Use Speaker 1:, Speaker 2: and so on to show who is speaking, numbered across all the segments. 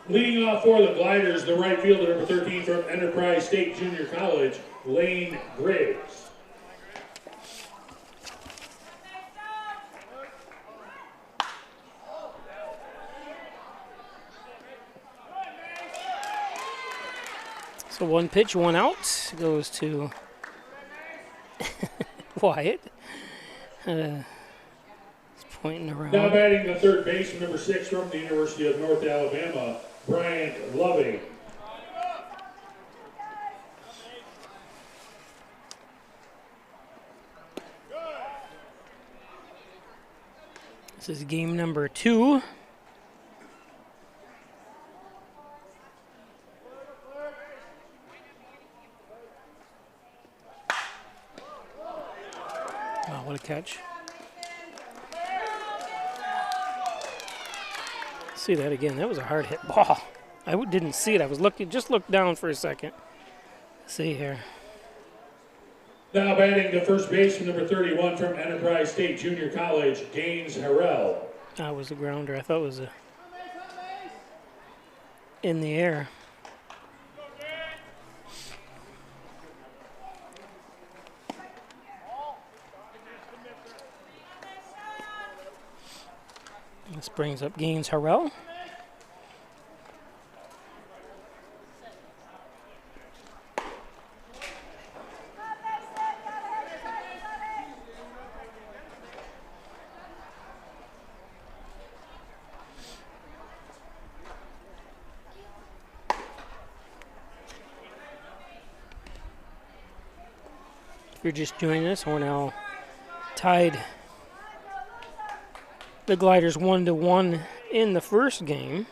Speaker 1: Leading off for the Gliders, the right fielder, number 13 from Enterprise State Junior College, Lane Griggs.
Speaker 2: So 1 pitch, 1 out, goes to Wyatt. He's pointing around.
Speaker 1: Now batting the third baseman, number 6 from the University of North Alabama, Bryant Loving.
Speaker 2: This is game number 2. Oh, what a catch. See that again. That was a hard hit ball. I didn't see it. I was looking, just looked down for a second. See here.
Speaker 1: Now batting the first baseman, number 31 from Enterprise State Junior College, Gaines Harrell.
Speaker 2: That was a grounder. I thought it was in the air. This brings up Gaines Harrell. If you're just joining us, Hornell tied the Gliders 1-1 in the first game.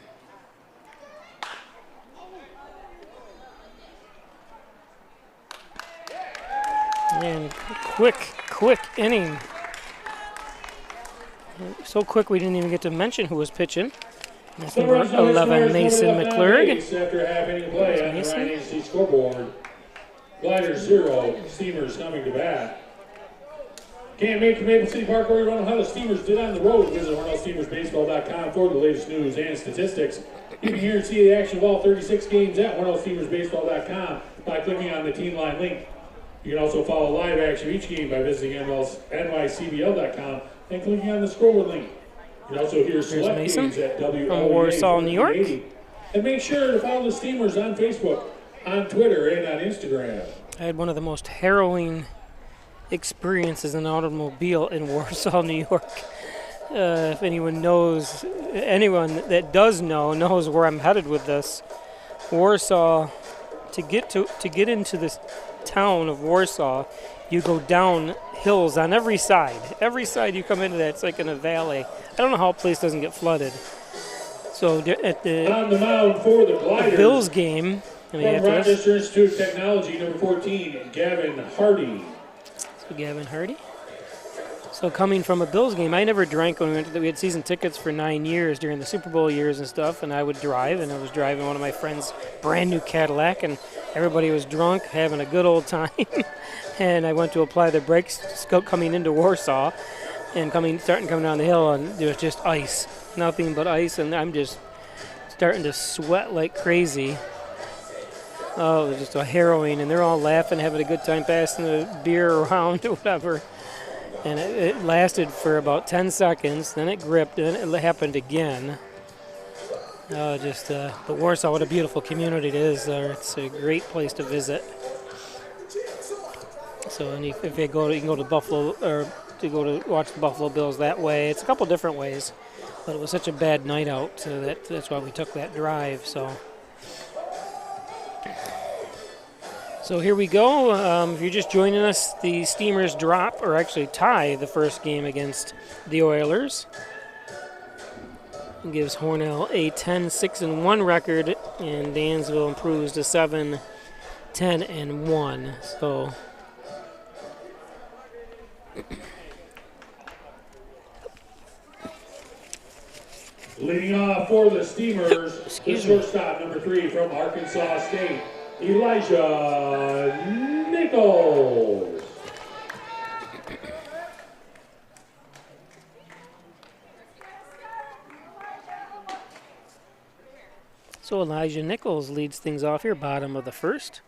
Speaker 2: And quick inning. So quick we didn't even get to mention who was pitching. That's number 11, Mason McClurg.
Speaker 1: After half inning play on the Ryan scoreboard. Gliders 0, Steamers coming to bat. Can't make it to Maple City Park where you run how the Steamers did on the road. Visit HornellSteamersBaseball.com for the latest news and statistics. You can hear and see the action of all 36 games at HornellSteamersBaseball.com by clicking on the team line link. You can also follow live action of each game by visiting NYCBL.com and clicking on the scoreboard link. You can also hear select games at
Speaker 2: from Warsaw, New York.
Speaker 1: And make sure to follow the Steamers on Facebook, on Twitter, and on Instagram.
Speaker 2: I had one of the most harrowing experiences in an automobile in Warsaw, New York. If anyone that does know knows where I'm headed with this. Warsaw, to get into this town of Warsaw, you go down hills on every side. Every side you come into that, it's like in a valley. I don't know how a place doesn't get flooded. So at
Speaker 1: on the mound for the Gliders,
Speaker 2: Bills game,
Speaker 1: from Rochester Institute of Technology, number 14, Gavin Hardy.
Speaker 2: So Gavin Hardy. So coming from a Bills game, I never drank when we had season tickets for 9 years during the Super Bowl years and stuff, and I would drive, and I was driving one of my friend's brand new Cadillac, and everybody was drunk, having a good old time. And I went to apply the brakes coming into Warsaw, and coming down the hill, and there was just ice, nothing but ice, and I'm just starting to sweat like crazy. Oh, it was just a harrowing, and they're all laughing, having a good time, passing the beer around or whatever. And it lasted for about 10 seconds, then it gripped, and then it happened again. But Warsaw, what a beautiful community it is. It's a great place to visit. So, and if you go, you can go to Buffalo, or to go to watch the Buffalo Bills that way. It's a couple different ways, but it was such a bad night out, so that's why we took that drive. So here we go. If you're just joining us, the Steamers drop, or actually tie, the first game against the Oilers. It gives Hornell a 10-6-1 record, and Dansville improves to 7-10-1. So
Speaker 1: leading off for the Steamers, the shortstop, number 3 from Arkansas State, Elijah Nichols.
Speaker 2: So So Elijah Nichols leads things off here, bottom of the first.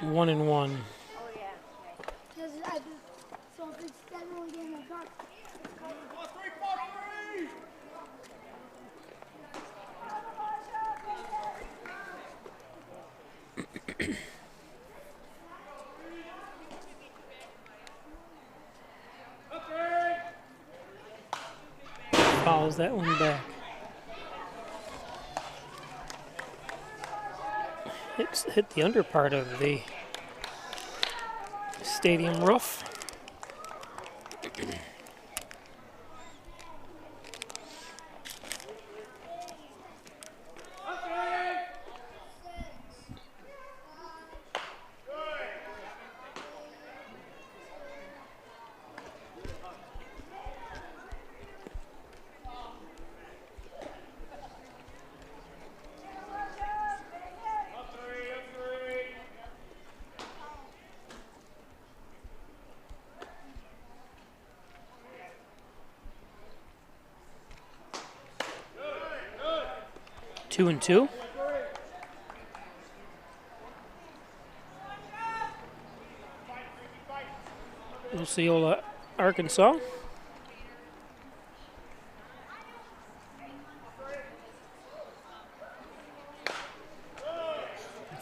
Speaker 2: One and one. Fouls that one back. It's hit the under part of the stadium roof. Two and two. Osceola, Arkansas.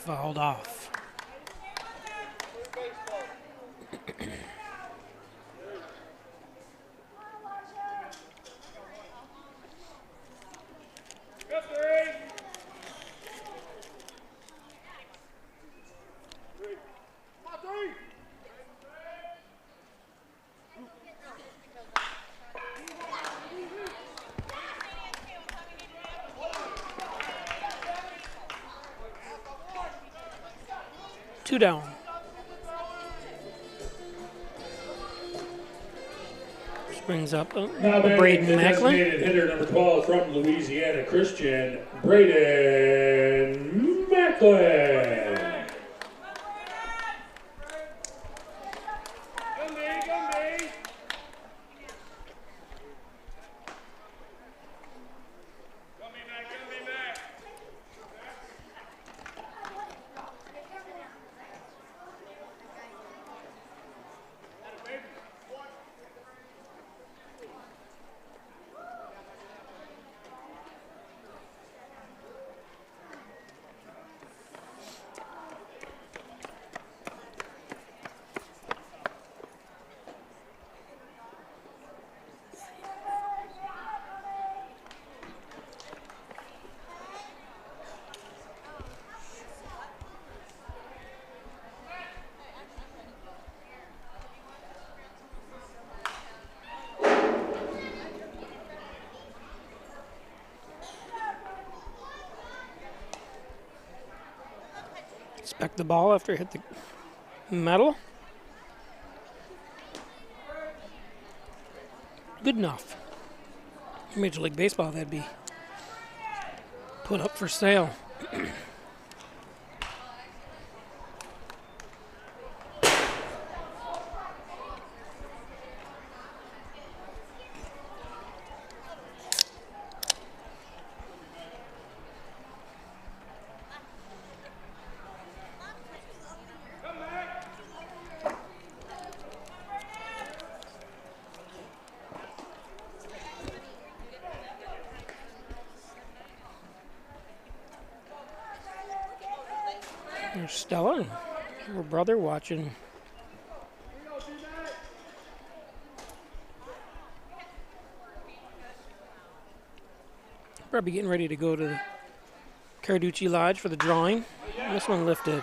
Speaker 2: Fouled off. Two down. Brings up Braden Macklin.
Speaker 1: Hitter number 12 from Louisiana Christian, Braden Macklin.
Speaker 2: Inspect the ball after it hit the metal. Good enough. Major League Baseball, that'd be put up for sale. There's Stella and her brother watching. Probably getting ready to go to the Carducci Lodge for the drawing. This one lifted.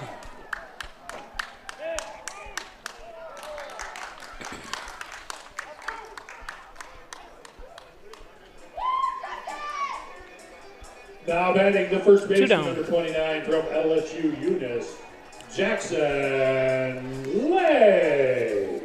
Speaker 1: Now batting the first baseman, number 29 from LSU, Eunice Jackson Lay.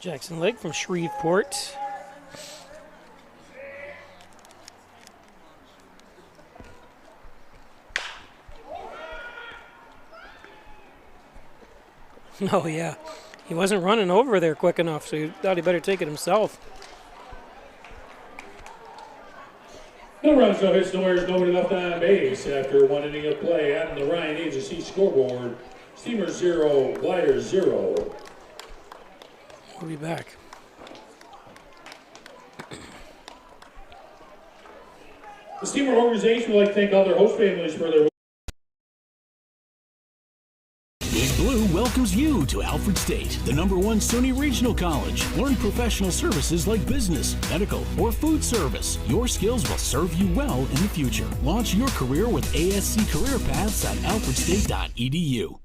Speaker 2: Jackson Lake from Shreveport. Oh, yeah. He wasn't running over there quick enough, so he thought he better take it himself.
Speaker 1: No runs, no hits, no errors, nobody left on base after one inning of play on the Ryan Agency scoreboard. Steamers 0, Gliders 0.
Speaker 2: We'll be back.
Speaker 1: The Steamer organization would like to thank all their host families for their
Speaker 3: Big Blue welcomes you to Alfred State, the #1 SUNY Regional College. Learn professional services like business, medical, or food service. Your skills will serve you well in the future. Launch your career with ASC Career Paths at alfredstate.edu.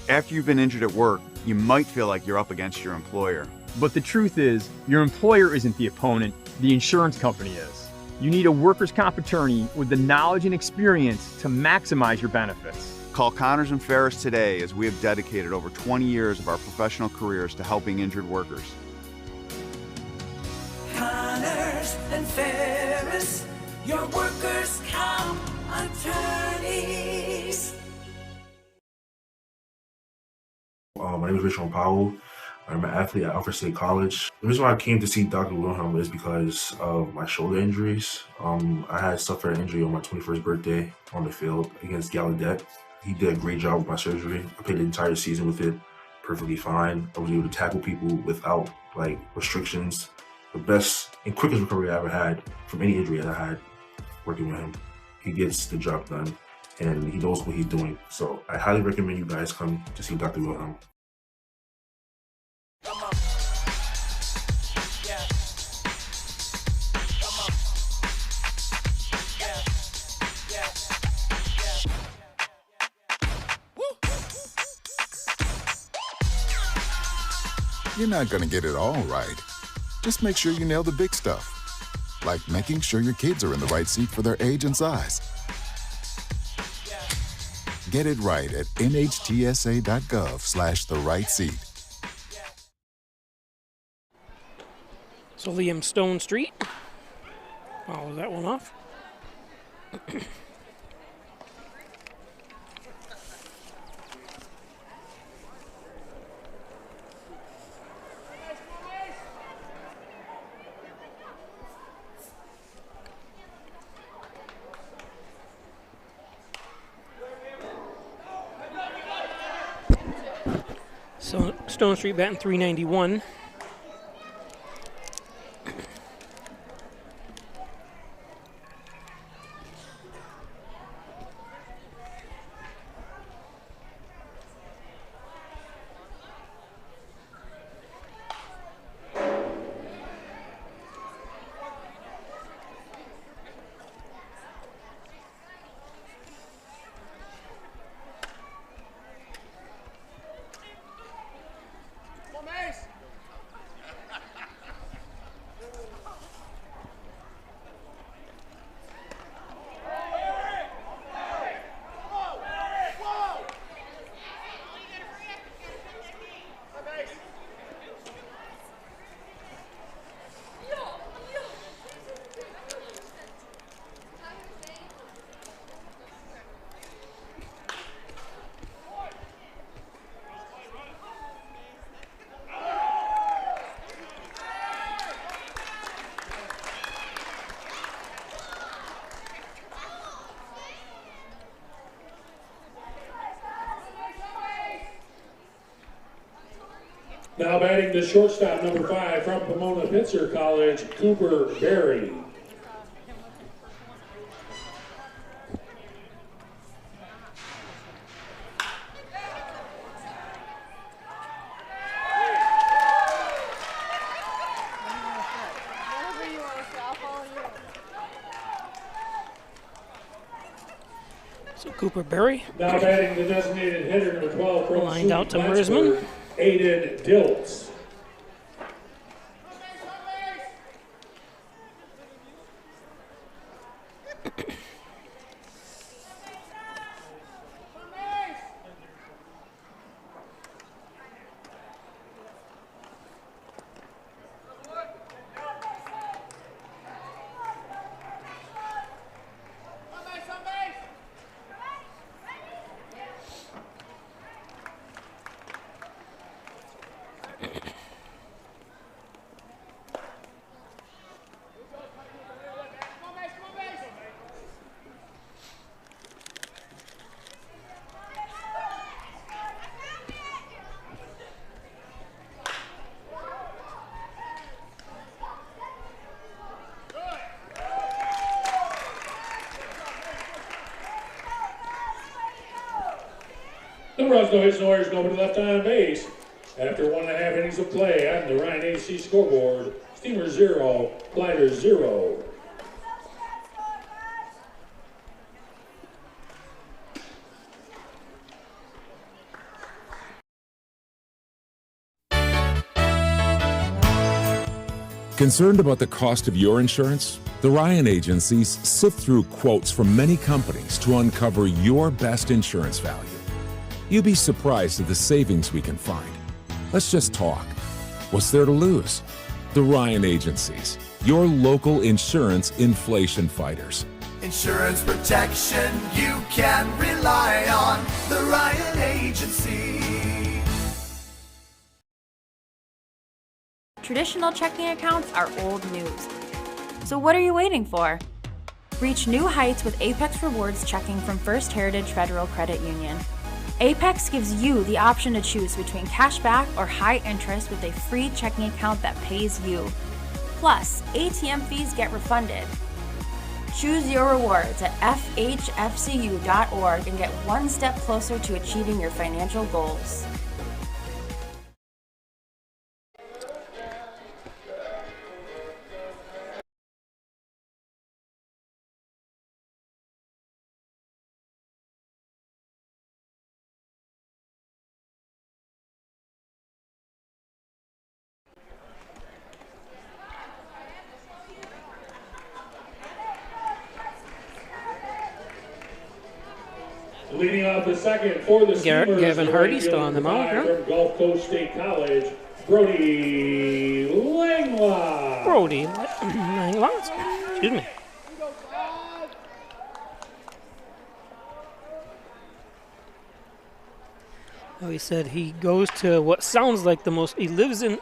Speaker 4: After you've been injured at work, you might feel like you're up against your employer.
Speaker 5: But the truth is, your employer isn't the opponent, the insurance company is. You need a workers' comp attorney with the knowledge and experience to maximize your benefits.
Speaker 4: Call Connors and Ferris today, as we have dedicated over 20 years of our professional careers to helping injured workers.
Speaker 6: Connors and Ferris, your workers' comp attorneys.
Speaker 7: My name is Richard Powell. I'm an athlete at Alfred State College. The reason why I came to see Dr. Wilhelm is because of my shoulder injuries. I had suffered an injury on my 21st birthday on the field against Gallaudet. He did a great job with my surgery. I played the entire season with it perfectly fine. I was able to tackle people without restrictions. The best and quickest recovery I ever had from any injury that I had working with him. He gets the job done and he knows what he's doing. So I highly recommend you guys come to see Dr. Wilhelm.
Speaker 8: You're not going to get it all right. Just make sure you nail the big stuff, like making sure your kids are in the right seat for their age and size. Get it right at nhtsa.gov/the-right-seat.
Speaker 2: So Liam Stone Street. Follow that one off. So Stone Street batting .391.
Speaker 1: Now batting the shortstop, number 5, from Pomona Pitzer College, Cooper Berry.
Speaker 2: So Cooper Berry.
Speaker 1: Now batting the designated hitter, number 12, from
Speaker 2: Lined out to
Speaker 1: Plattsburgh,
Speaker 2: Mersman.
Speaker 1: Aiden Diltz. runs, no hits, no errors, nobody left on base. After 1.5 innings of play on the Ryan AC scoreboard, Steamers 0, Gliders 0.
Speaker 9: Concerned about the cost of your insurance? The Ryan agencies sift through quotes from many companies to uncover your best insurance value. You'd be surprised at the savings we can find. Let's just talk. What's there to lose? The Ryan agencies, your local insurance inflation fighters.
Speaker 6: Insurance protection you can rely on. The Ryan Agency.
Speaker 10: Traditional checking accounts are old news. So what are you waiting for? Reach new heights with Apex Rewards checking from First Heritage Federal Credit Union. Apex gives you the option to choose between cash back or high interest with a free checking account that pays you. Plus, ATM fees get refunded. Choose your rewards at FHFCU.org and get one step closer to achieving your financial goals.
Speaker 1: Leading off the second for the Steamers,
Speaker 2: Gavin Hardy still on the mound, yeah.
Speaker 1: From Gulf Coast State College, Brody Langlois.
Speaker 2: Brody Langlois. Excuse me. Oh, he said he goes to what sounds like the most. He lives in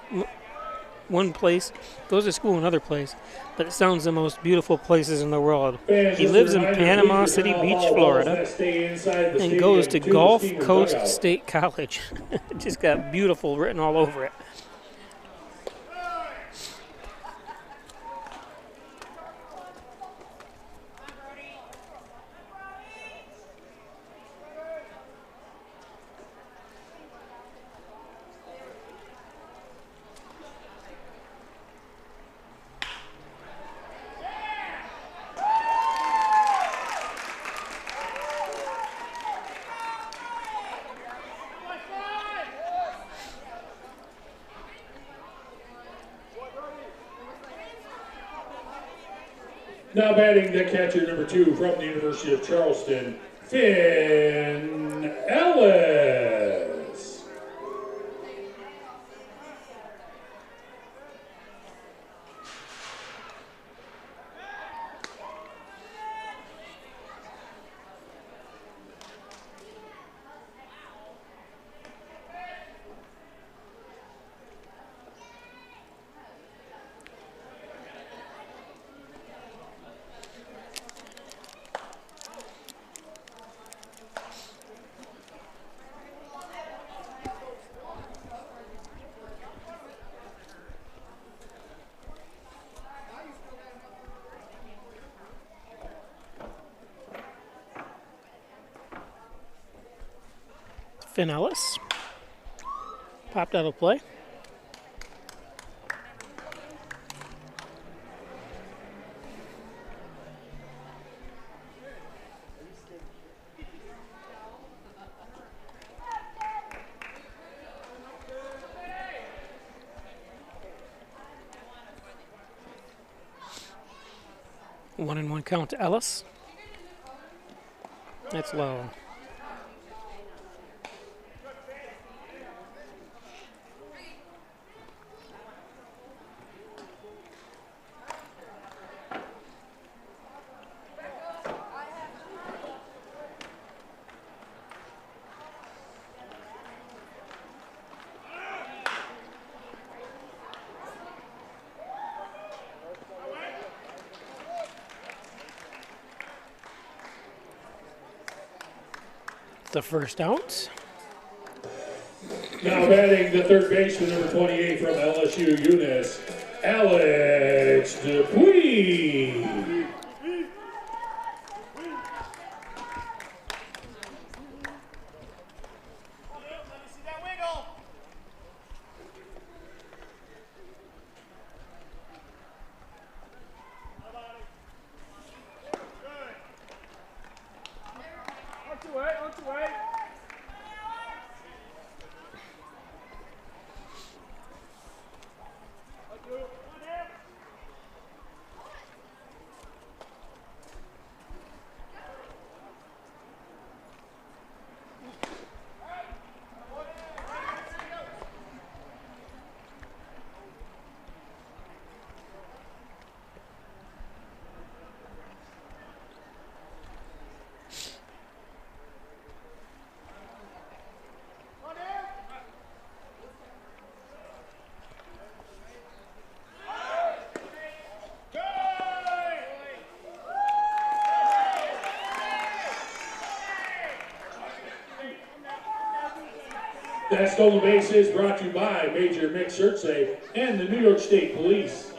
Speaker 2: one place, goes to school in another place, but it sounds the most beautiful places in the world. He lives in Panama City Beach, Florida, and goes to Gulf Coast State College. Just got beautiful written all over it.
Speaker 1: Now batting the catcher, number 2 from the University of Charleston, Finn Ellis.
Speaker 2: Finn Ellis popped out of play. One and one count to Ellis. That's low. The first out.
Speaker 1: Now batting the third baseman, number 28 from LSU Eunice, Alex Dupuis. That stolen base is brought to you by Major Mick Sertze and the New York State Police.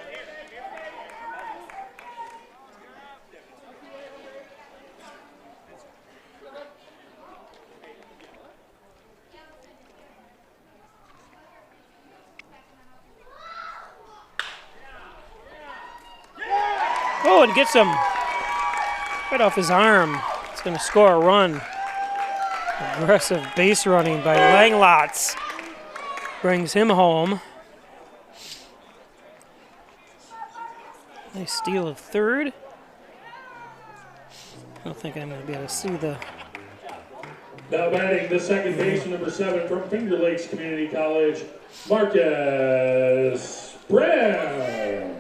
Speaker 2: Oh, and gets him right off his arm. It's going to score a run. Aggressive base running by Langlots brings him home. Nice steal of third. I don't think I'm going to be able to see the...
Speaker 1: Now batting the second baseman, number 7 from Finger Lakes Community College, Marcus Brown.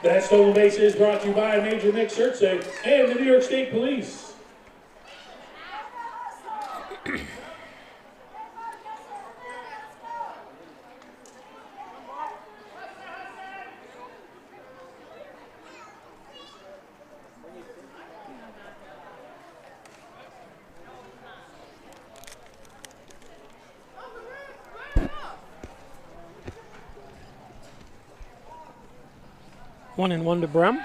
Speaker 1: That stolen base is brought to you by Major Mick Sertze and the New York State Police.
Speaker 2: One and one to Brem.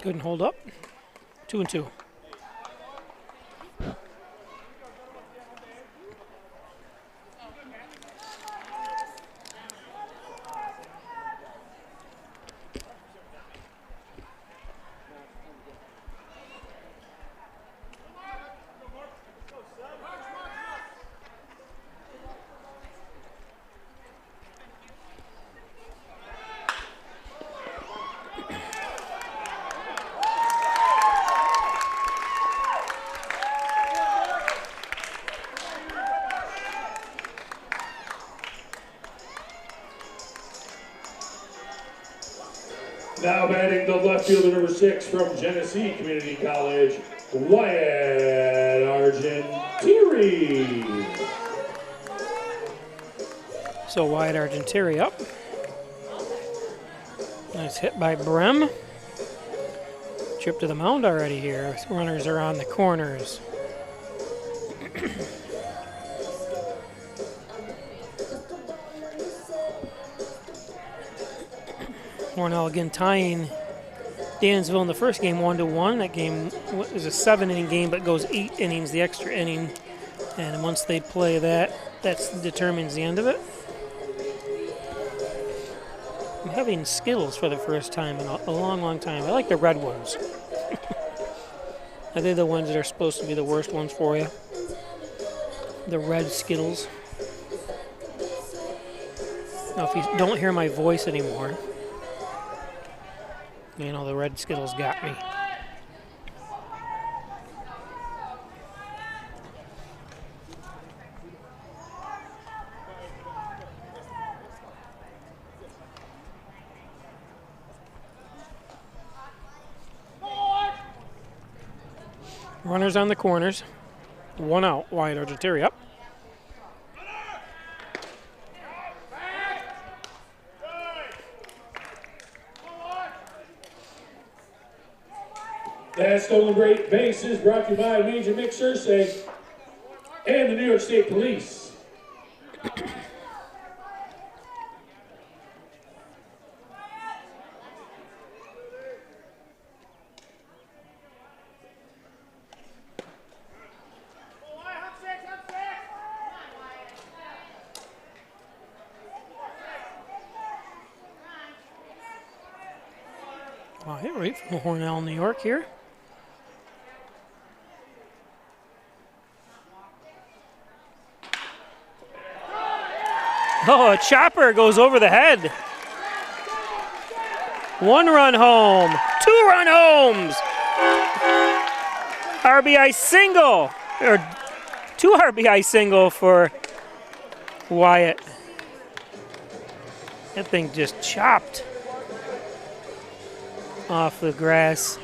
Speaker 2: Couldn't hold up. 2-2.
Speaker 1: Now batting the left fielder, number 6 from Genesee Community College, Wyatt Argentieri.
Speaker 2: So Wyatt Argentieri up. Nice hit by Brem. Trip to the mound already here. Runners are on the corners. Hornell again tying Dansville in the first game 1-1. That game was a 7-inning game, but goes 8 innings, the extra inning. And once they play that, that determines the end of it. I'm having Skittles for the first time in a long, long time. I like the red ones. Are they the ones that are supposed to be the worst ones for you? The red Skittles. Now, if you don't hear my voice anymore, you know, the red Skittles got me. Runners on the corners. 1 out. Wyatt Argentieri up.
Speaker 1: That stolen base is brought to you by Major Mick Cersei and the New York State Police.
Speaker 2: Wow, hit right from Hornell, New York here. Oh, a chopper goes over the head. 1 run home, 2 run homes. RBI single, or 2 RBI single for Wyatt. That thing just chopped off the grass.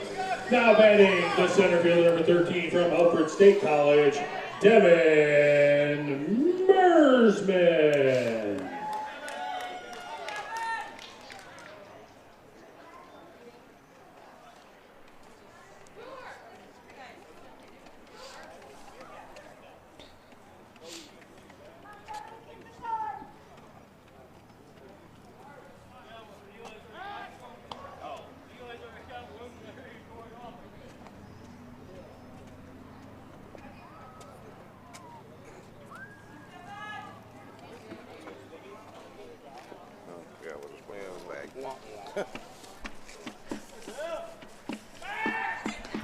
Speaker 1: Now batting the center fielder, number 13 from Alfred State College, Devin Mersman.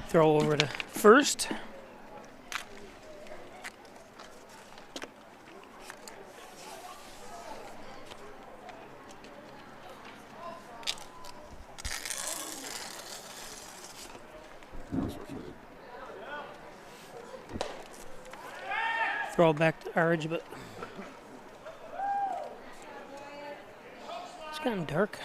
Speaker 2: Throw over to first. Throw back to Arge, but it's gotten dark.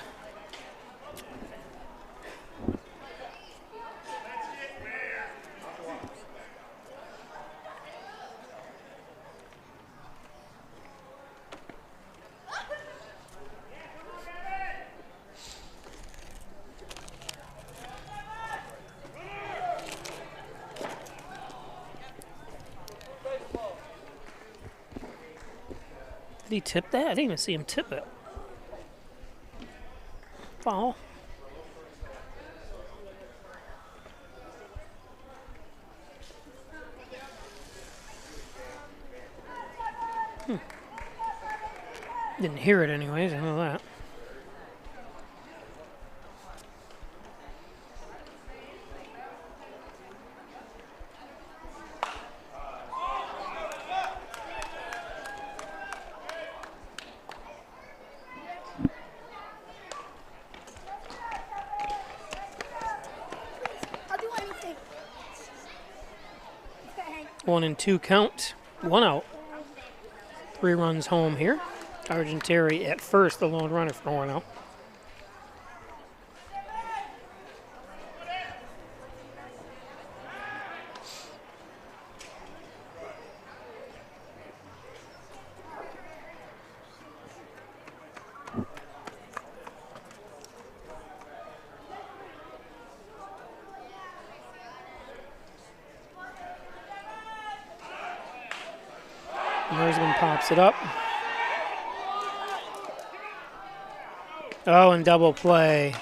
Speaker 2: Did he tip that? I didn't even see him tip it. Foul. Didn't hear it anyways, I know that.
Speaker 11: I'll do anything.
Speaker 2: 1 and 2 count, 1 out. 3 runs home here. Argenteri at first, the lone runner for Hornell. Mersman pops it up. Oh, and double play.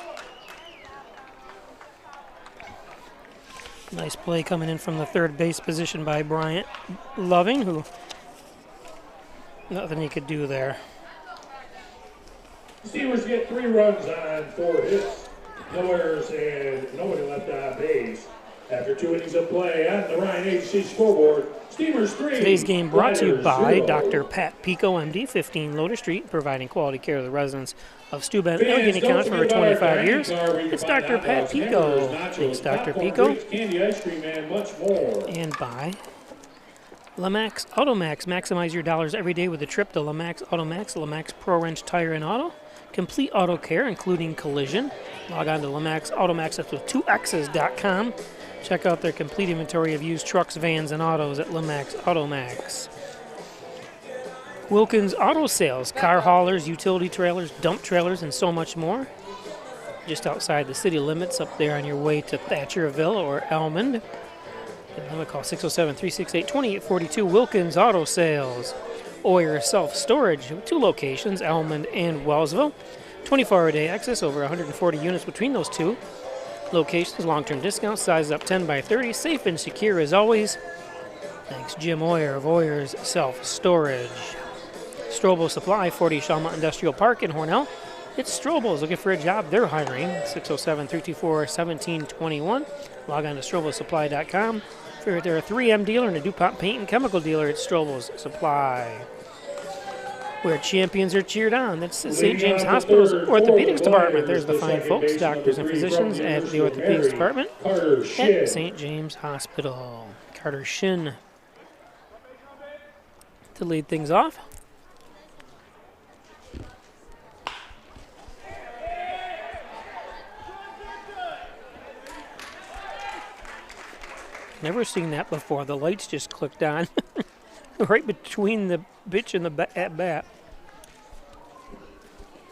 Speaker 2: Nice play coming in from the third base position by Bryant Loving, who nothing he could do there.
Speaker 1: Steelers get 3 runs on 4 hits, no errors, and nobody left on base. After 2 innings of play on the Ryan Agency scoreboard, Steelers 3.
Speaker 2: Today's game brought to you by
Speaker 1: 0.
Speaker 2: Dr. Pat Pico, MD, 15 Lotus Street, providing quality care to the residents of Steuben, Allegheny County for over 25 years. It's Dr. Pat Pico. Thanks, Dr. Pico.
Speaker 1: Candy ice cream and much more.
Speaker 2: And by Lamax Automax. Maximize your dollars every day with a trip to Lamax Automax, Lamax Pro Wrench Tire and Auto. Complete auto care, including collision. Log on to Lamax Automax, that's with 2x's.com. Check out their complete inventory of used trucks, vans, and autos at Lamax Automax. Wilkins Auto Sales, car haulers, utility trailers, dump trailers, and so much more. just outside the city limits up there on your way to Thatcherville or Elmond. Give them a call, 607-368-2842. Wilkins Auto Sales. Oyer Self-Storage, 2 locations, Elmond and Wellsville. 24-hour-a-day access, over 140 units between those 2 locations. Long-term discounts, size up 10 by 30. Safe and secure as always. Thanks, Jim Oyer of Oyer's Self-Storage. Strobel Supply, 40 Shawmut Industrial Park in Hornell. It's Strobel's looking for a job. They're hiring. 607-324-1721. Log on to strobelsupply.com. If they're a 3M dealer and a DuPont paint and chemical dealer, it's Strobel's Supply. Where champions are cheered on. That's St. James Hospital's Orthopedics Department. There's the fine folks, doctors and physicians at the Orthopedics Department at St. James Hospital. Carter Shin to lead things off. Never seen that before. The lights just clicked on right between the bitch and the at bat.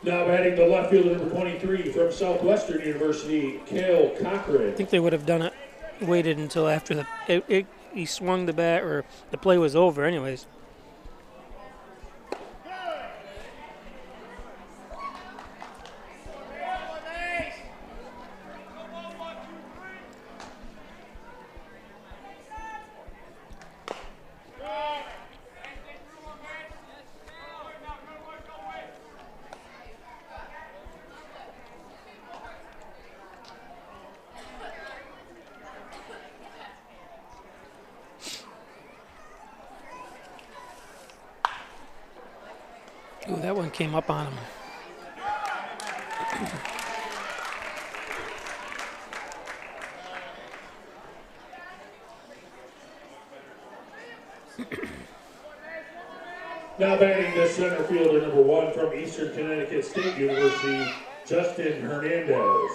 Speaker 1: Now batting the left fielder, number 23 from Southwestern University, Cale Cochran.
Speaker 2: I think they would have done it, waited until after he swung the bat or the play was over anyways. Ooh, that one came up on him.
Speaker 1: Now batting the center fielder, number 1 from Eastern Connecticut State University, Justin Hernandez.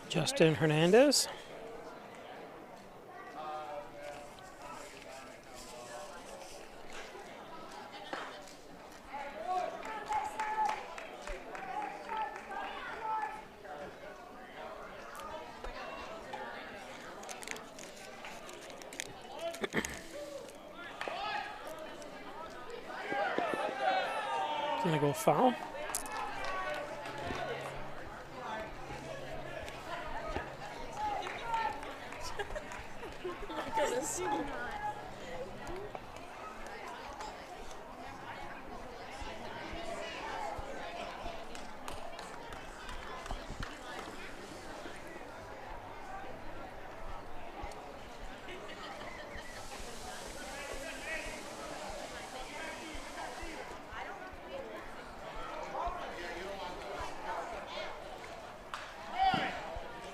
Speaker 2: Justin Hernandez. Gonna go foul.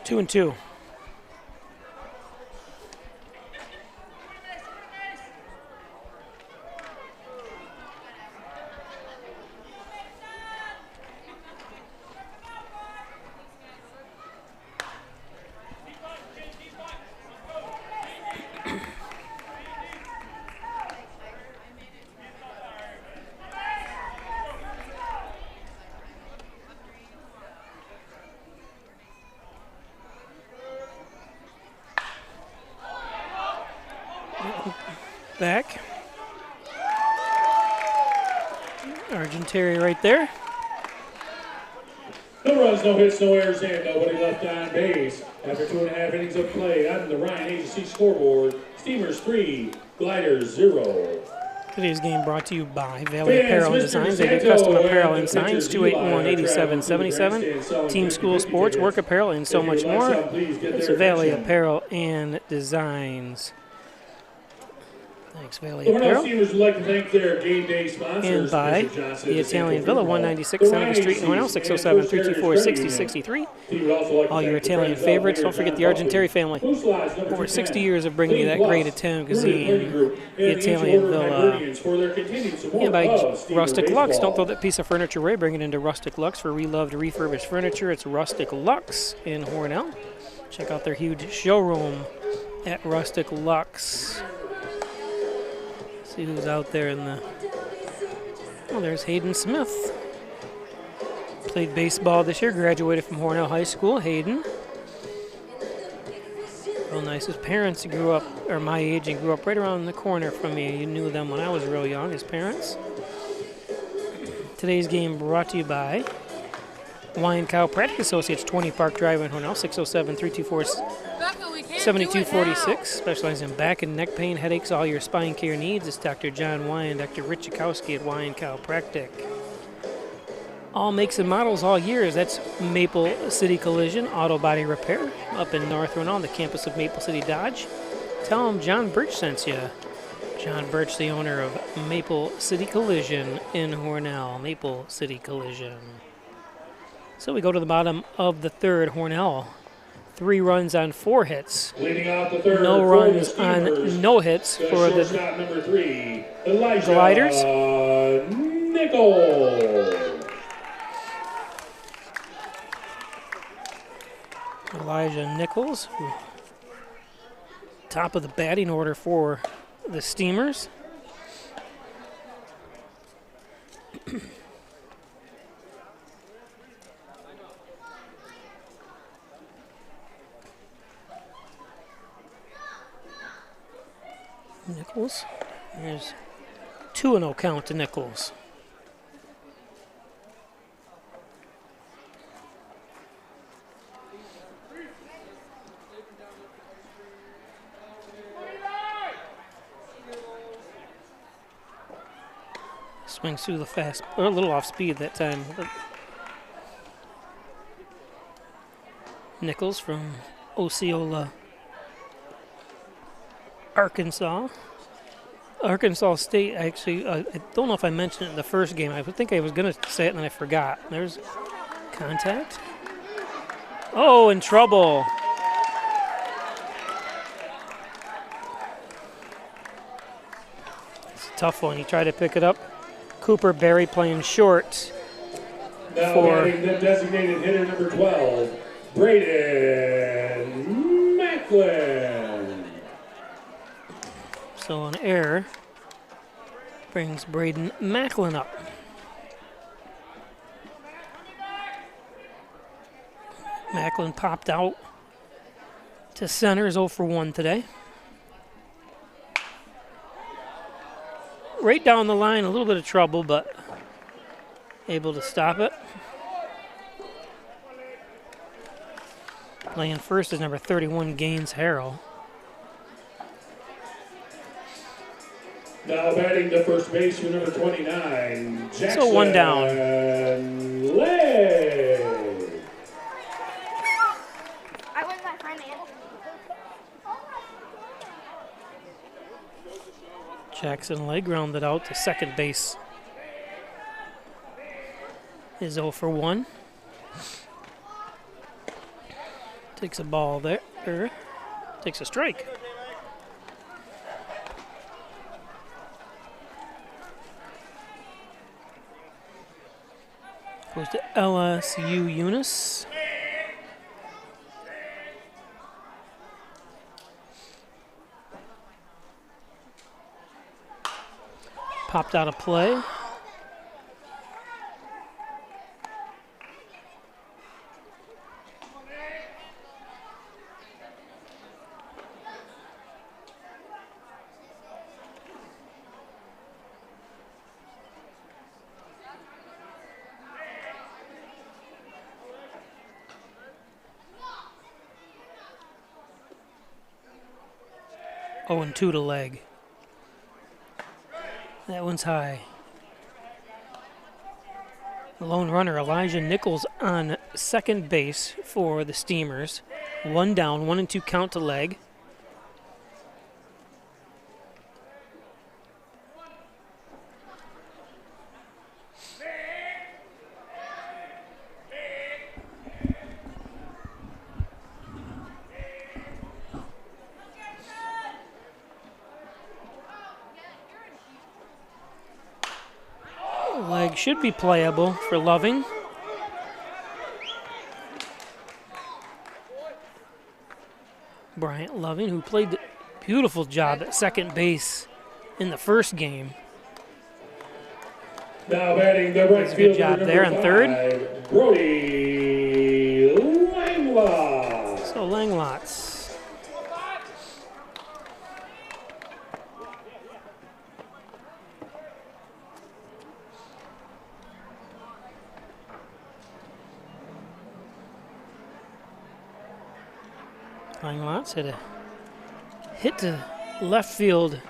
Speaker 2: Two and two. Back. Argentary right there.
Speaker 1: No runs, no hits, no errors, and nobody left on base. After 2.5 innings of play on the Ryan Agency scoreboard, Steamers 3, Gliders 0.
Speaker 2: Today's game brought to you by Valley Apparel and Designs. They do custom apparel and signs, 281-8777. Team school sports, work apparel, and so much more. It's Valley Apparel and Designs. Thanks, Valley Apparel.
Speaker 1: Steamers would like to thank their game day sponsors.
Speaker 2: And by the Italian Villa, 196 Seneca Street in Hornell, 607-324-6063. All your Italian favorites. Don't forget the Argenteri family. Over 60 years of bringing you that great Italian cuisine, the Italian Villa. And by Rustic Lux. Don't throw that piece of furniture away. Bring it into Rustic Lux for reloved, refurbished furniture. It's Rustic Lux in Hornell. Check out their huge showroom at Rustic Lux. See who's out there in the... Oh, there's Hayden Smith. Played baseball this year, graduated from Hornell High School. Hayden. Real nice. His parents grew up, or my age, and grew up right around the corner from me. You knew them when I was real young, his parents. Today's game brought to you by Wine Chiropractic Associates, 20 Park Drive in Hornell, 607-324-7246. Specializing in back and neck pain, headaches, all your spine care needs. It's Dr. John Wine, Dr. Rich Chakowski at Wine Chiropractic. All makes and models, all years. That's Maple City Collision Auto Body Repair up in North Hornell, the campus of Maple City Dodge. Tell them John Birch sent you. John Birch, the owner of Maple City Collision in Hornell. Maple City Collision. So we go to the bottom of the third. Hornell, 3 runs on 4 hits.
Speaker 1: Leading out the third.
Speaker 2: No runs on no hits for the
Speaker 1: number 3, Elijah
Speaker 2: Gliders.
Speaker 1: Nichols.
Speaker 2: Elijah Nichols, top of the batting order for the Steamers. Nichols, there's 2-0 count to Nichols. Swings through the fast, or a little off speed that time. But Nichols from Osceola, Arkansas. Arkansas State, actually, I don't know if I mentioned it in the first game. I think I was going to say it and then I forgot. There's contact. Oh, in trouble. It's a tough one. He tried to pick it up. Cooper Berry playing short
Speaker 1: now
Speaker 2: for
Speaker 1: the designated hitter number 12, Braden Macklin.
Speaker 2: So an error brings Braden Macklin up. Macklin popped out to center, is 0 for 1 today. Right down the line, a little bit of trouble, but able to stop it. Playing first is number 31, Gaines Harrell.
Speaker 1: Now batting the first baseman, number 29, Jackson.
Speaker 2: So 1 down.
Speaker 1: Lay.
Speaker 11: I was my friend Anthony.
Speaker 2: Jackson Lay grounded out to second base. Is 0 for 1. Takes a ball there. Takes a strike. Goes to LSU Eunice. Popped out of play. Oh, and 2 to leg. That one's high. The lone runner, Elijah Nichols, on second base for the Steamers. 1 down, 1 and 2 count to leg. Leg should be playable for Loving. Bryant Loving, who played a beautiful job at second base in the first game.
Speaker 1: Now batting the right
Speaker 2: Does a
Speaker 1: fielder,
Speaker 2: good job
Speaker 1: number
Speaker 2: there on
Speaker 1: 5,
Speaker 2: third.
Speaker 1: Brody Langlot.
Speaker 2: So Langlots. Langlots had a hit to left field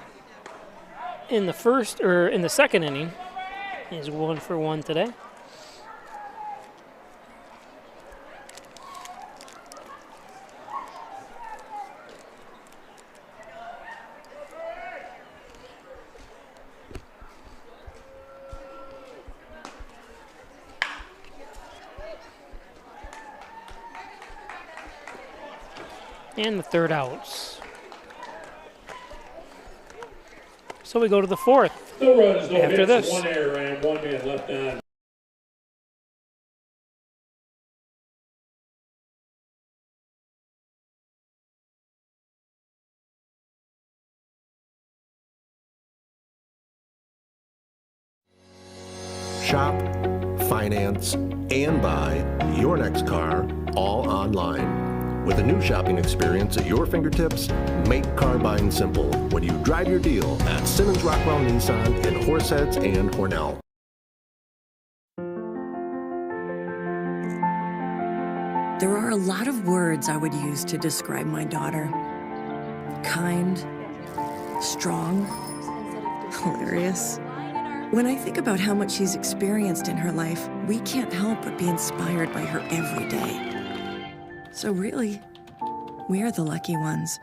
Speaker 2: in the second inning. He's 1 for 1 today. And the third outs. So we go to the fourth.
Speaker 1: No runs, no
Speaker 2: after
Speaker 1: hits,
Speaker 2: this.
Speaker 1: 1 error, and 1 man left on.
Speaker 12: Shop, finance, and buy your next car all online. With a new shopping experience at your fingertips, make car buying simple when you drive your deal at Simmons Rockwell Nissan in Horseheads and Hornell.
Speaker 13: There are a lot of words I would use to describe my daughter. Kind, strong, hilarious. When I think about how much she's experienced in her life, we can't help but be inspired by her every day. So really, we're the lucky ones.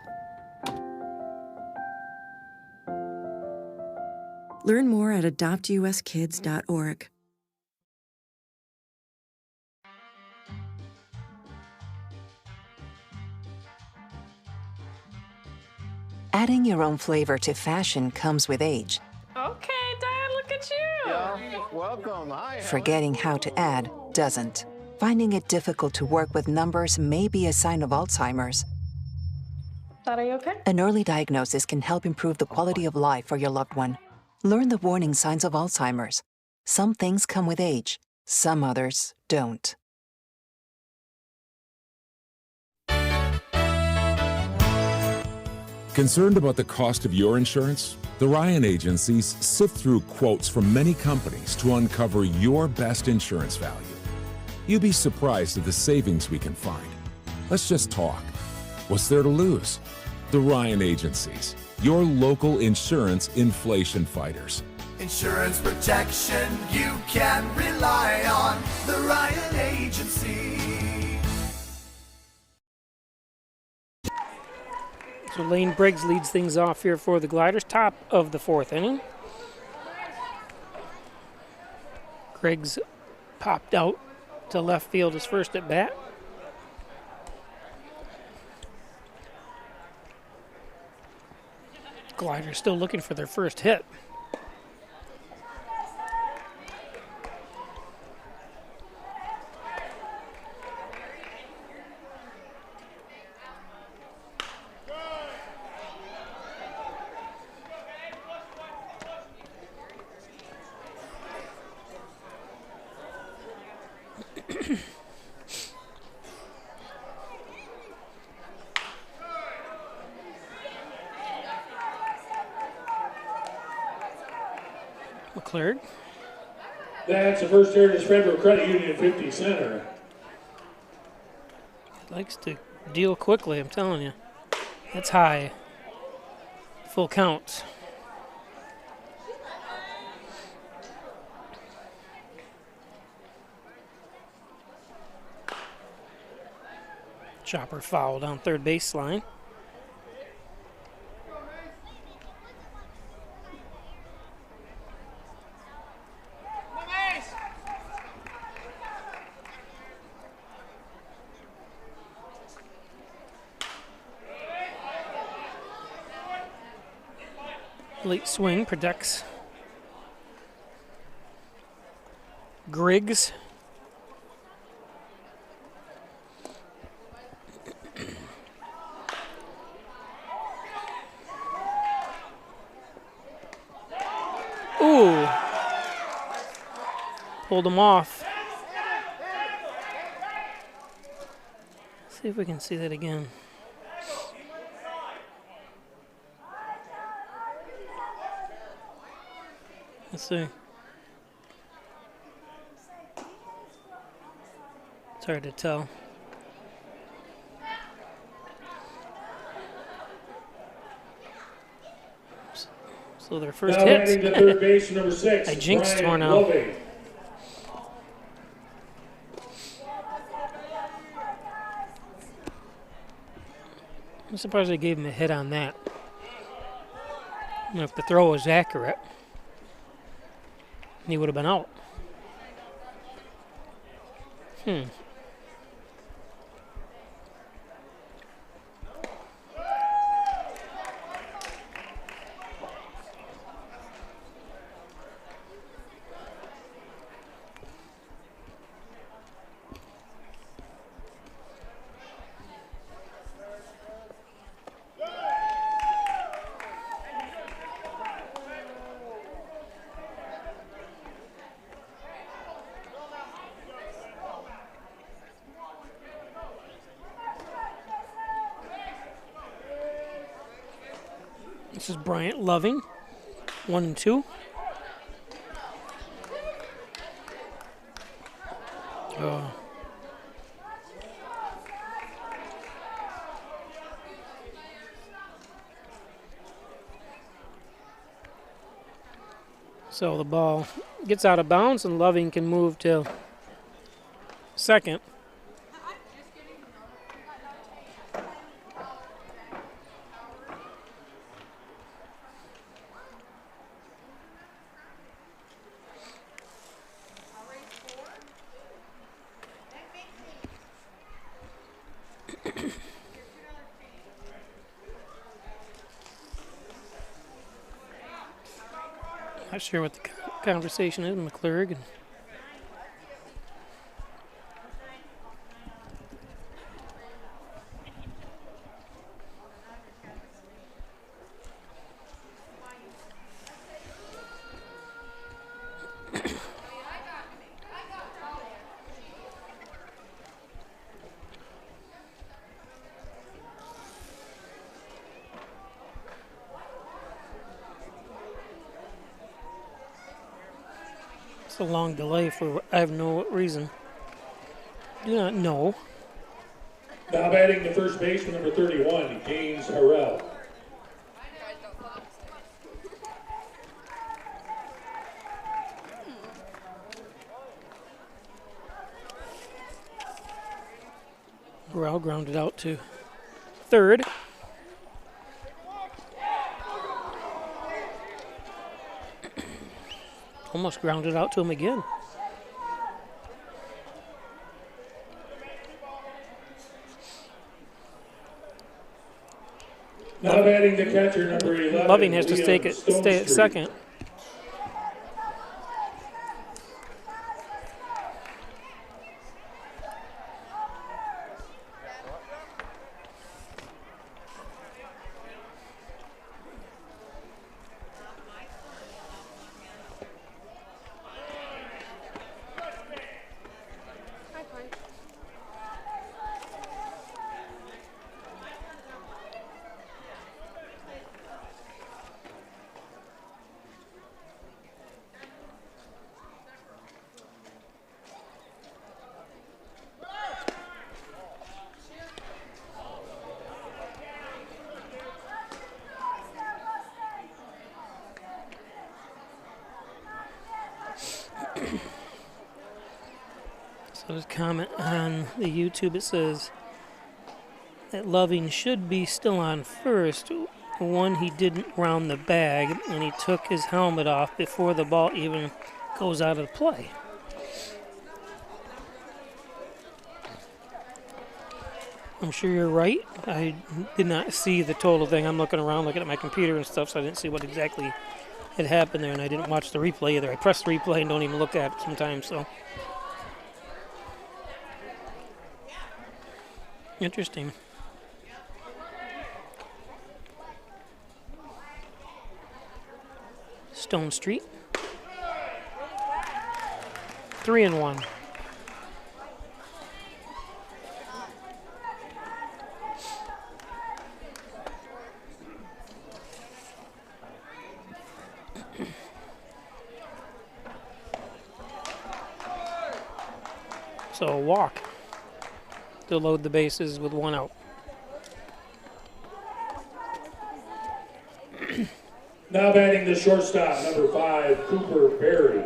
Speaker 13: Learn more at adoptuskids.org.
Speaker 14: Adding your own flavor to fashion comes with age.
Speaker 15: Okay, Dad, look at you.
Speaker 16: Yeah, welcome. Hi.
Speaker 14: Forgetting how to add doesn't. Finding it difficult to work with numbers may be a sign of Alzheimer's.
Speaker 15: Dad, are you okay?
Speaker 14: An early diagnosis can help improve the quality of life for your loved one. Learn the warning signs of Alzheimer's. Some things come with age, some others don't.
Speaker 9: Concerned about the cost of your insurance? The Ryan agencies sift through quotes from many companies to uncover your best insurance value. You'd be surprised at the savings we can find. Let's just talk. What's there to lose? The Ryan agencies, your local insurance inflation fighters.
Speaker 6: Insurance protection you can rely on. The Ryan Agency.
Speaker 2: So Lane Briggs leads things off here for the Gliders, top of the fourth inning. Griggs popped out to left field his first at bat. Gliders still looking for their first hit. McClurg.
Speaker 1: That's the first Heritage Federal Credit Union 50 center.
Speaker 2: Likes to deal quickly, I'm telling you. That's high. Full count. Chopper foul down third baseline. Late swing protects Griggs. Ooh. Pulled him off. See if we can see that again. Let's see. It's hard to tell. So their first
Speaker 1: now
Speaker 2: hit.
Speaker 1: heading to third base, number 6.
Speaker 2: I jinxed
Speaker 1: Brian
Speaker 2: Hornell.
Speaker 1: Loving.
Speaker 2: I'm surprised they gave him a hit on that. And if the throw was accurate, he would have been out. This is Bryant Loving, 1 and 2. So the ball gets out of bounds and Loving can move to second. Not sure what the conversation is, McClurg. It's a long delay for I have no reason. Do not know.
Speaker 1: Now batting the first baseman, number 31, James Hornell.
Speaker 2: Burrell grounded out to third. Almost grounded out to him again.
Speaker 1: Now batting the catcher, number 11.
Speaker 2: Loving has to stay at second. So his comment on the YouTube, it says that Loving should be still on first. One, he didn't round the bag, and he took his helmet off before the ball even goes out of play. I'm sure you're right. I did not see the total thing. I'm looking around, looking at my computer and stuff, so I didn't see what exactly had happened there, and I didn't watch the replay either. I press the replay and don't even look at it sometimes, so. Interesting. Stone Street. 3-1. So a walk to load the bases with 1 out.
Speaker 1: Now batting the shortstop, number 5, Cooper Berry.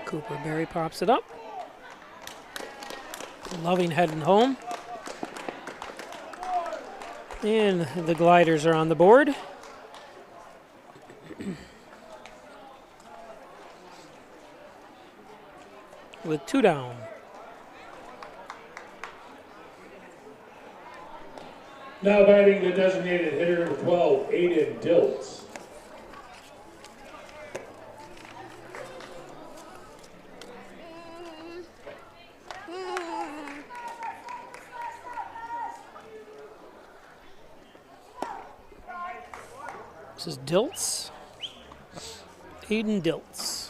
Speaker 2: Cooper Berry pops it up. Loving heading home. And the Gliders are on the board. With 2 down.
Speaker 1: Now batting the designated hitter, number 12, Aiden Diltz.
Speaker 2: This is Diltz. Aiden Diltz.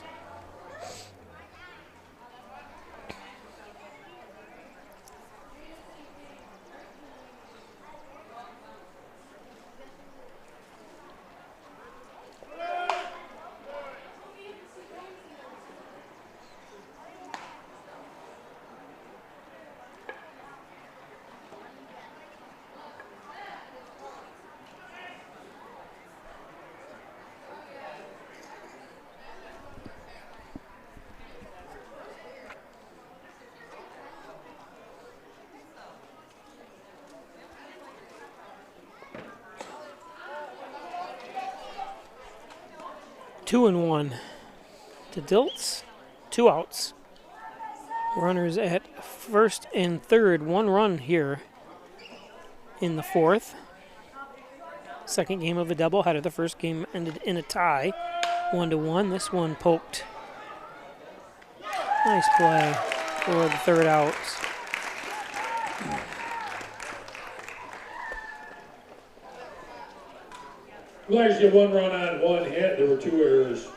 Speaker 2: Two and 1 to Diltz. 2 outs. Runners at first and third. 1 run here in the 4th. Second game of a doubleheader. The first game ended in a tie. 1-1. This one poked. Nice play for the 3rd out.
Speaker 1: Gliders get 1 run on 1 hit. There were 2 errors.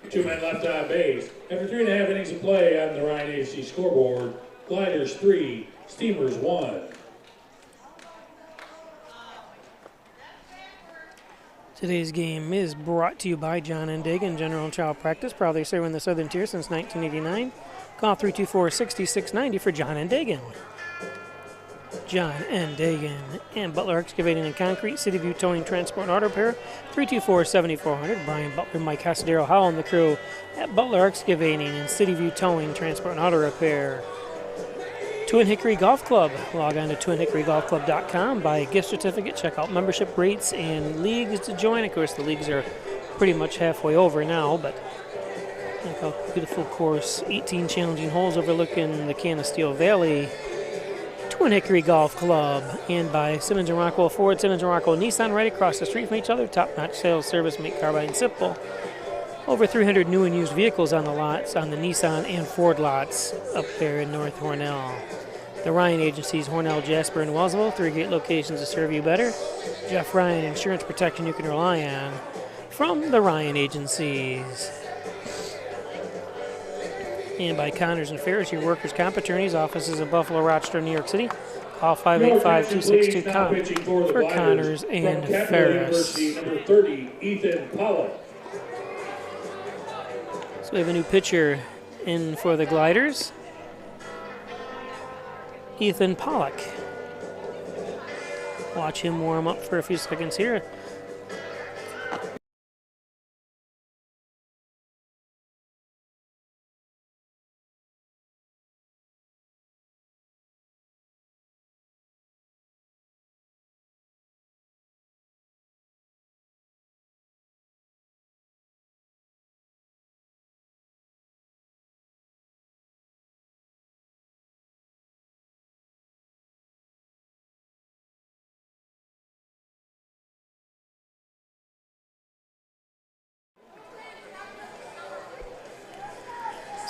Speaker 1: 2 men left on base. After 3.5 innings of play on the Ryan AC scoreboard, Gliders 3, Steamers 1.
Speaker 2: Today's game is brought to you by John N. Dagan, General and Child Practice, proudly serving the Southern Tier since 1989. Call 324-6690 for John N. Dagan. John N. Dagan and Butler Excavating and Concrete, City View Towing, Transport, and Auto Repair, 324-7400. Brian Butler, Mike Casadero, Howell, and the crew at Butler Excavating and City View Towing, Transport, and Auto Repair. Twin Hickory Golf Club. Log on to twinhickoryGolfClub.com, buy a gift certificate, check out membership rates and leagues to join. Of course, the leagues are pretty much halfway over now, but look how beautiful course. 18 challenging holes overlooking the Canisteo Valley. Twin Hickory Golf Club, and by Simmons and Rockwell Ford, Simmons and Rockwell Nissan, right across the street from each other. Top-notch sales service, make car buying simple. Over 300 new and used vehicles on the lots, on the Nissan and Ford lots up there in North Hornell. The Ryan Agencies, Hornell, Jasper, and Wellsville, 3 great locations to serve you better. Jeff Ryan, insurance protection you can rely on from the Ryan Agencies. And by Connors and Ferris, your workers' comp attorneys, offices in Buffalo, Rochester, New York City. Call 585-262-COMP for Connors and Ferris.
Speaker 1: Number 30, Ethan Pollock.
Speaker 2: So we have a new pitcher in for the Gliders. Ethan Pollock. Watch him warm up for a few seconds here.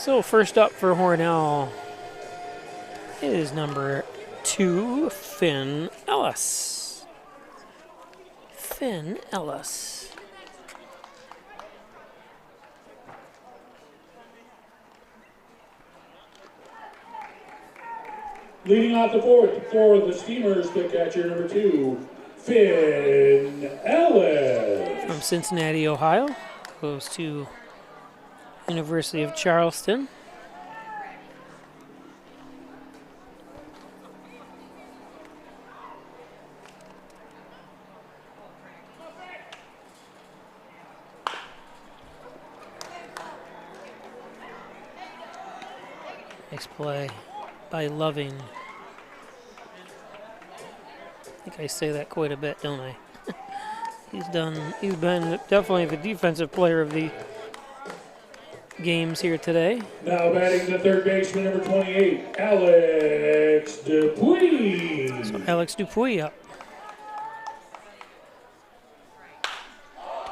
Speaker 2: So first up for Hornell is number 2, Finn Ellis. Finn Ellis.
Speaker 1: Leading off the fourth for the Steamers, the catcher number 2, Finn Ellis.
Speaker 2: From Cincinnati, Ohio, goes to University of Charleston. Nice play by Loving. I think I say that quite a bit, don't I? He's been definitely the defensive player of the games here today.
Speaker 1: Now batting the third baseman, number 28, Alex Dupuy.
Speaker 2: So Alex Dupuy up.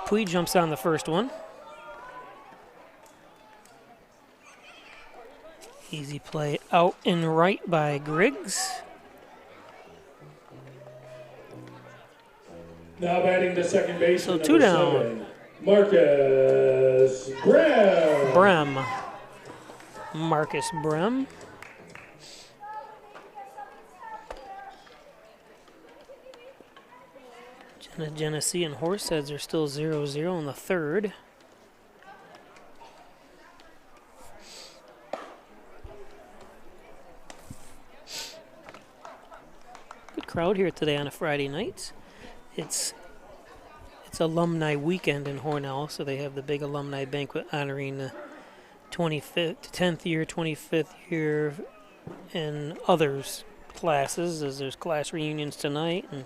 Speaker 2: Dupuy jumps on the first one. Easy play out and right by Griggs.
Speaker 1: Now batting the second baseman,
Speaker 2: so 2 down.
Speaker 1: 7, Marcus Brem.
Speaker 2: Marcus Brem. Genesee and Horseheads are still 0-0 in the third. Good crowd here today on a Friday night. It's alumni weekend in Hornell, so they have the big alumni banquet honoring the 10th year, 25th year, and others classes, as there's class reunions tonight and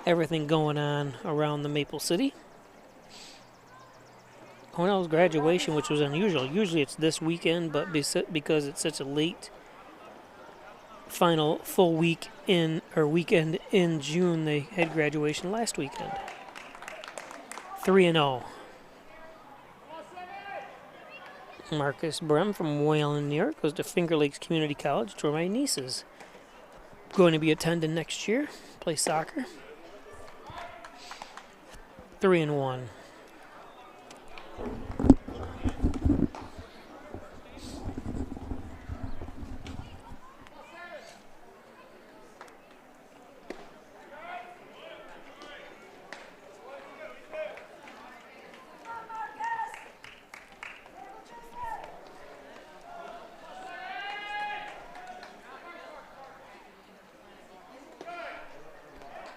Speaker 2: everything going on around the Maple City. Hornell's graduation, which was unusual. Usually it's this weekend, but because it's such a late final full weekend in June, they had graduation last weekend. 3-0. Marcus Brem from Wayland, New York, goes to Finger Lakes Community College, where my niece is going to be attending next year, play soccer. 3-1.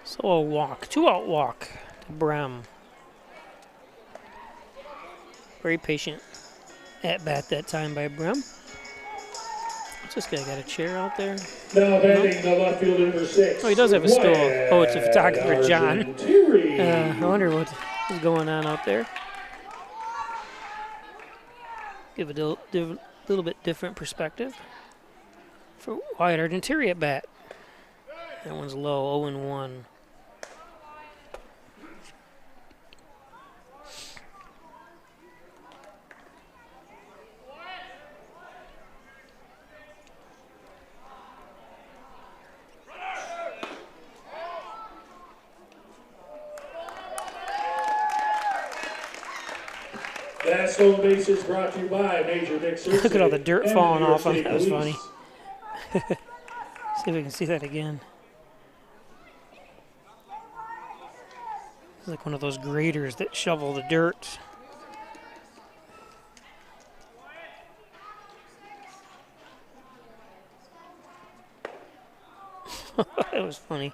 Speaker 2: So a walk, 2-out walk to Brem. Very patient at bat that time by Brem. What's this guy got a chair out there?
Speaker 1: Now batting the left fielder, number 6.
Speaker 2: Oh, he does have a stool. Oh, it's a photographer, John. I wonder what is going on out there. Give it a little bit different perspective for Wyatt Argenteri at bat. That one's low, 0-1.
Speaker 1: That stolen base is brought to you by Major Dick Surgery.
Speaker 2: Look at all the dirt falling off on that. Was funny. See if we can see that again. It's like one of those graders that shovel the dirt. That was funny.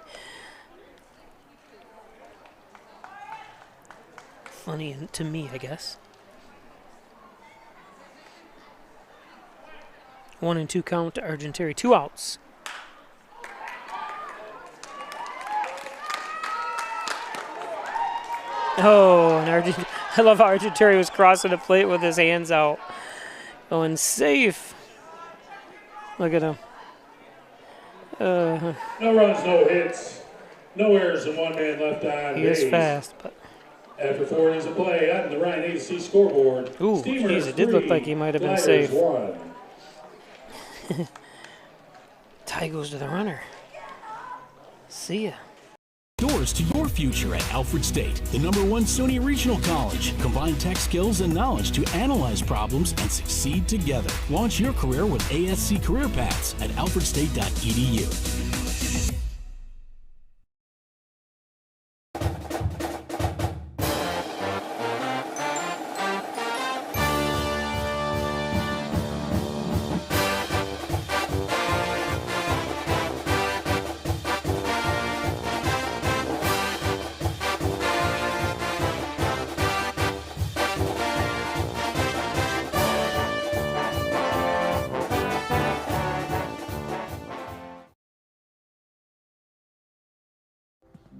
Speaker 2: Funny to me, I guess. 1-2 count to Argenteri. 2 outs. Oh, and I love how Argenteri was crossing the plate with his hands out. Going safe. Look at him.
Speaker 1: No runs, no hits, no errors, and 1 man left on
Speaker 2: He
Speaker 1: base.
Speaker 2: is fast, but
Speaker 1: After 4 innings of play on the Ryan agency scoreboard,
Speaker 2: ooh,
Speaker 1: Steamers
Speaker 2: geez, it did look like he might have been
Speaker 1: Gliders
Speaker 2: safe.
Speaker 1: 1.
Speaker 2: Tie goes to the runner. See ya.
Speaker 3: Doors to your future at Alfred State, the #1 SUNY Regional College. Combine tech skills and knowledge to analyze problems and succeed together. Launch your career with ASC Career Paths at alfredstate.edu.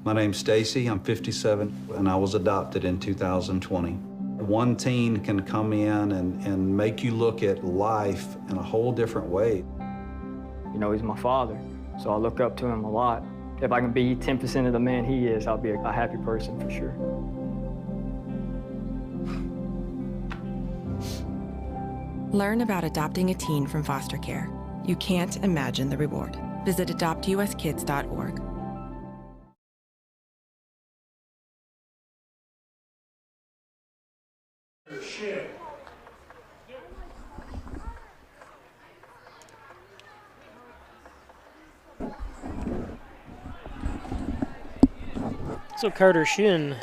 Speaker 17: My name's Stacy, I'm 57, and I was adopted in 2020. One teen can come in and make you look at life in a whole different way.
Speaker 18: You know, he's my father, so I look up to him a lot. If I can be 10% of the man he is, I'll be a happy person for sure.
Speaker 19: Learn about adopting a teen from foster care. You can't imagine the reward. Visit adoptuskids.org.
Speaker 2: So Carter Shin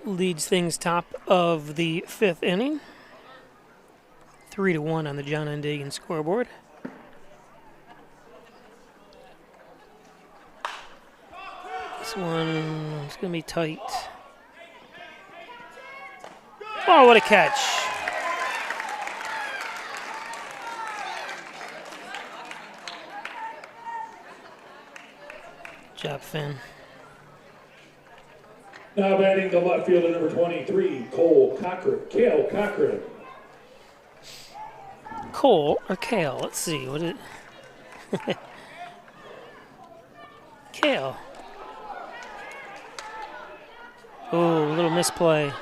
Speaker 2: leads things top of the 5th inning. 3-1 on the John N. Dagan scoreboard. This one is going to be tight. Oh, what a catch. Good job, Finn.
Speaker 1: Now batting the left fielder, number 23, Cale Cochran.
Speaker 2: Cole or Kale? Let's see. What is it? Kale. Oh, a little misplay.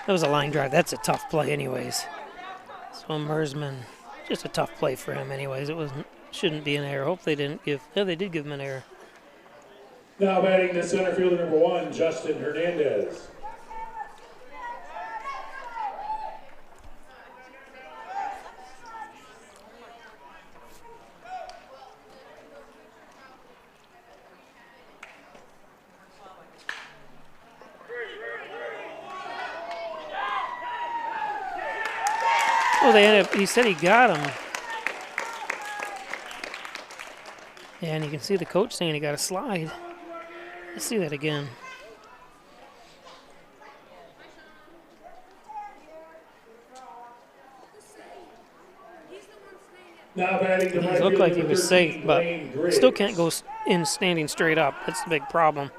Speaker 2: That was a line drive. That's a tough play anyways. So Mersman, just a tough play for him anyways. It shouldn't be an error. Hope they didn't give, yeah, they did give him an error.
Speaker 1: Now batting the center fielder, number 1, Justin Hernandez.
Speaker 2: Oh, they ended up, he said he got him. Yeah, and you can see the coach saying he got a slide. Let's see that again.
Speaker 1: Now batting the
Speaker 2: It looked like he was safe, but still can't go in standing straight up. That's the big problem.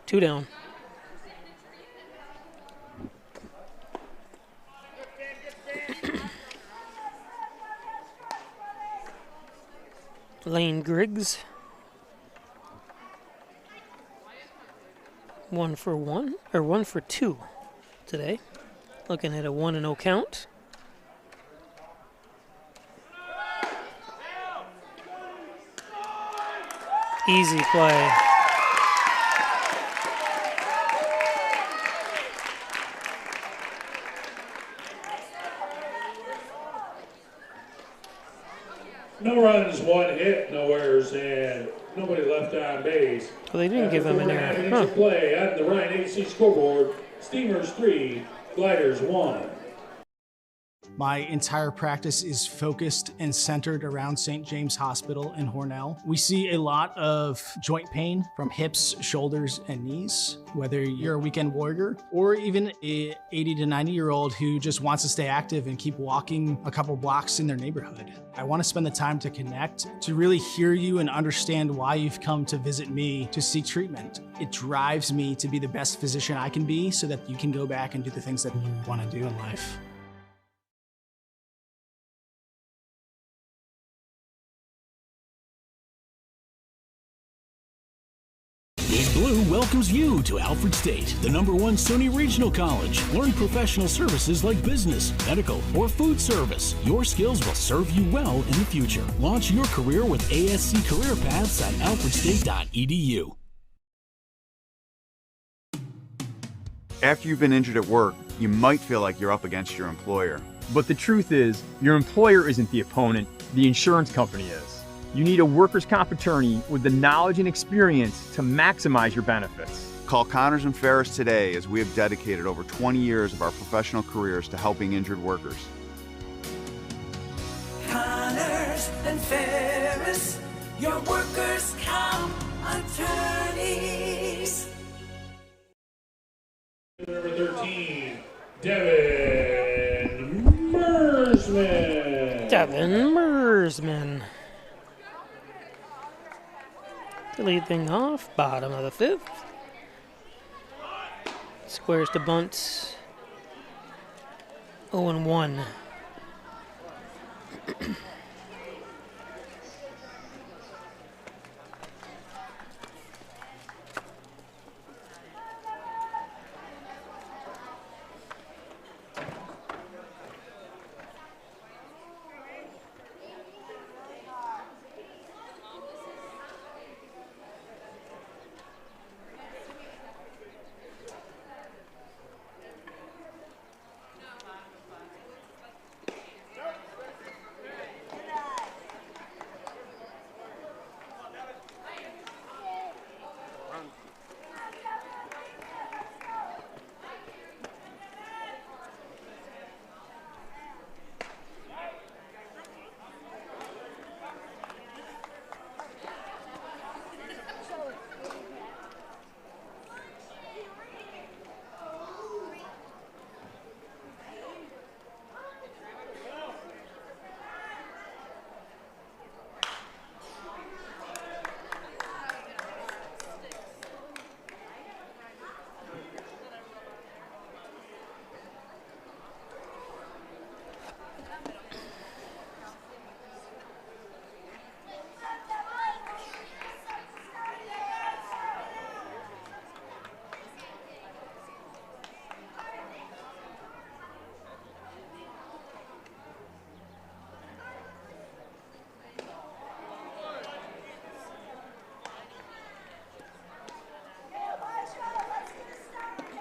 Speaker 2: Two down. Lane Griggs. 1 for 1, or 1 for 2 today. Looking at a 1-0 count. Easy play.
Speaker 1: No runs, 1 hit, no errors, and nobody left on base.
Speaker 2: Well, they didn't give him an error.
Speaker 1: Huh. Play at the Ryan AC scoreboard, Steamers 3, Gliders 1.
Speaker 20: My entire practice is focused and centered around St. James Hospital in Hornell. We see a lot of joint pain from hips, shoulders, and knees. Whether you're a weekend warrior or even a 80 to 90-year-old who just wants to stay active and keep walking a couple blocks in their neighborhood. I want to spend the time to connect, to really hear you and understand why you've come to visit me to seek treatment. It drives me to be the best physician I can be so that you can go back and do the things that you want to do in life.
Speaker 3: Deep Blue welcomes you to Alfred State, the #1 SUNY Regional College. Learn professional services like business, medical, or food service. Your skills will serve you well in the future. Launch your career with ASC Career Paths at alfredstate.edu.
Speaker 4: After you've been injured at work, you might feel like you're up against your employer.
Speaker 5: But the truth is, your employer isn't the opponent, the insurance company is. You need a workers' comp attorney with the knowledge and experience to maximize your benefits.
Speaker 4: Call Connors and Ferris today, as we have dedicated over 20 years of our professional careers to helping injured workers.
Speaker 6: Connors and Ferris, your workers' comp attorneys.
Speaker 1: Number 13, Devin Mersman.
Speaker 2: Devin Mersman. To lead thing off, bottom of the 5th. Squares to bunts. 0-1.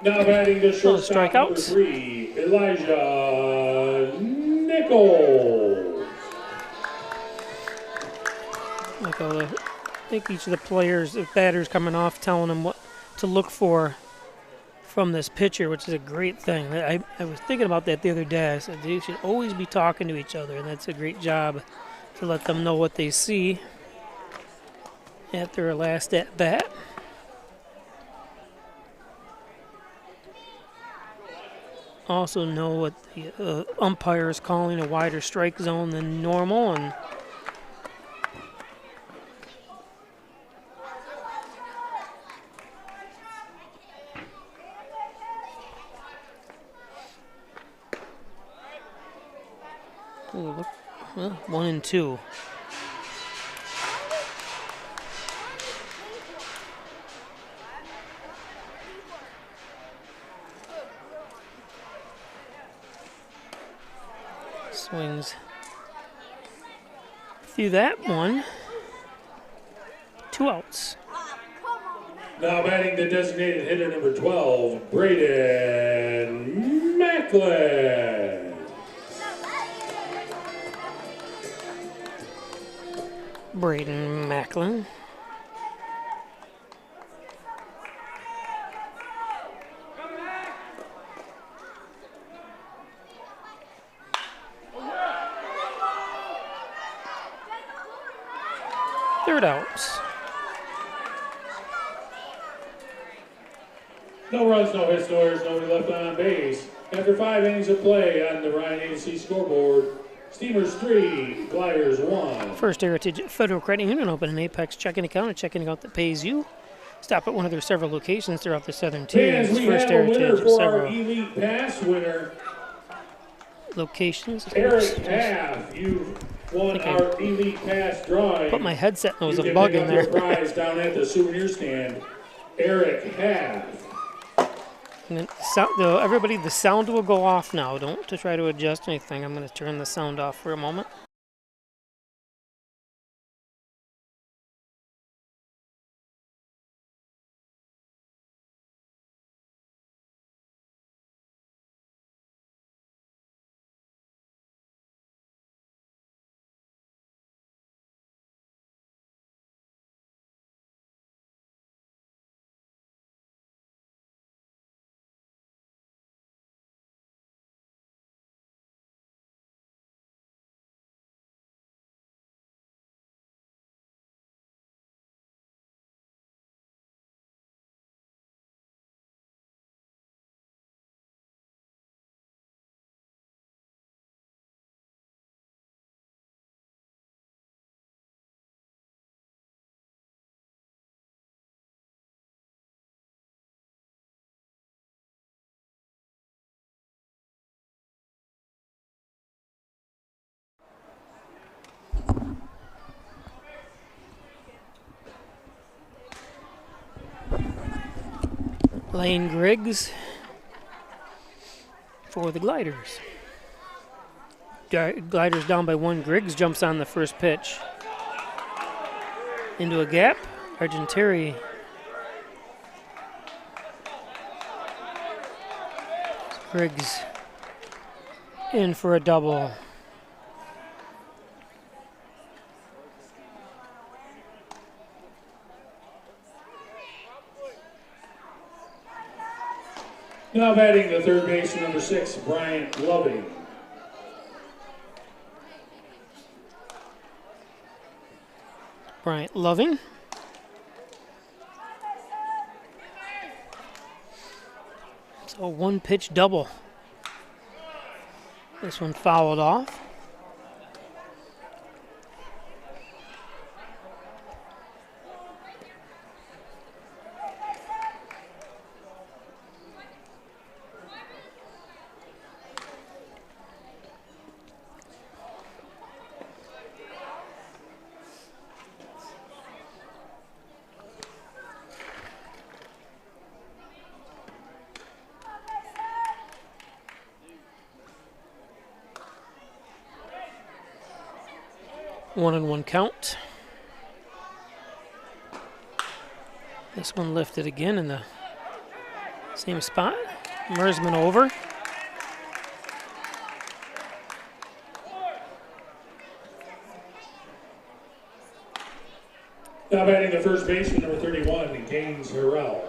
Speaker 1: Now batting the shortstop, number
Speaker 2: strikeouts.
Speaker 1: 3, Elijah Nichols.
Speaker 2: I think each of the players, the batters coming off, telling them what to look for from this pitcher, which is a great thing. I was thinking about that the other day. I said they should always be talking to each other, and that's a great job to let them know what they see at their last at bat. Also know what the umpire is calling a wider strike zone than normal, and well, 1 and 2. Swings through that one. 2 outs.
Speaker 1: Now batting the designated hitter, number 12, Braden Macklin.
Speaker 2: Braden Macklin. Third outs.
Speaker 1: No runs, no hits, no errors, nobody left on base. After 5 innings of play on the Ryan Agency scoreboard, Steamers 3, Gliders 1.
Speaker 2: First Heritage Federal Credit Union open an Apex checking account, a checking account that pays you. Stop at one of their several locations throughout the southern tiers.
Speaker 1: Fans, we
Speaker 2: First
Speaker 1: have a winner
Speaker 2: Heritage,
Speaker 1: for our
Speaker 2: several
Speaker 1: Elite Pass winner,
Speaker 2: locations.
Speaker 1: Eric Path. You've won our Elite Pass drawing.
Speaker 2: Put my headset and there was
Speaker 1: You
Speaker 2: a
Speaker 1: can
Speaker 2: bug
Speaker 1: pick
Speaker 2: in
Speaker 1: up your
Speaker 2: there.
Speaker 1: prize down at the souvenir stand. Eric Half.
Speaker 2: And then everybody, the sound will go off now. Don't to try to adjust anything. I'm going to turn the sound off for a moment. Lane Griggs for the Gliders. Gliders down by 1. Griggs jumps on the first pitch. Into a gap. Argenteri Griggs in for a double.
Speaker 1: Now batting the third baseman, number 6, Bryant Loving.
Speaker 2: Bryant Loving. So a 1-pitch double. This one fouled off. One and one count. This one lifted again in the same spot. Mersman over.
Speaker 1: Now batting the first baseman, number 31, Gaines Hornell.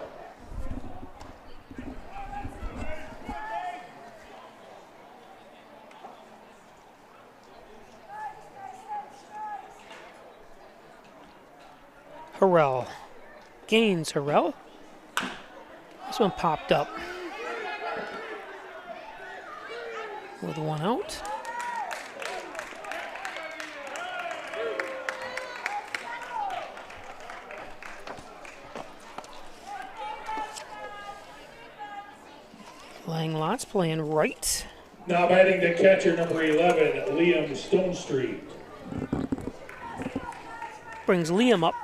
Speaker 2: Hornell. Gaines Hornell. This one popped up. With one out. Langlots playing right.
Speaker 1: Now batting the catcher, number 11, Liam Stonestreet.
Speaker 2: Brings Liam up.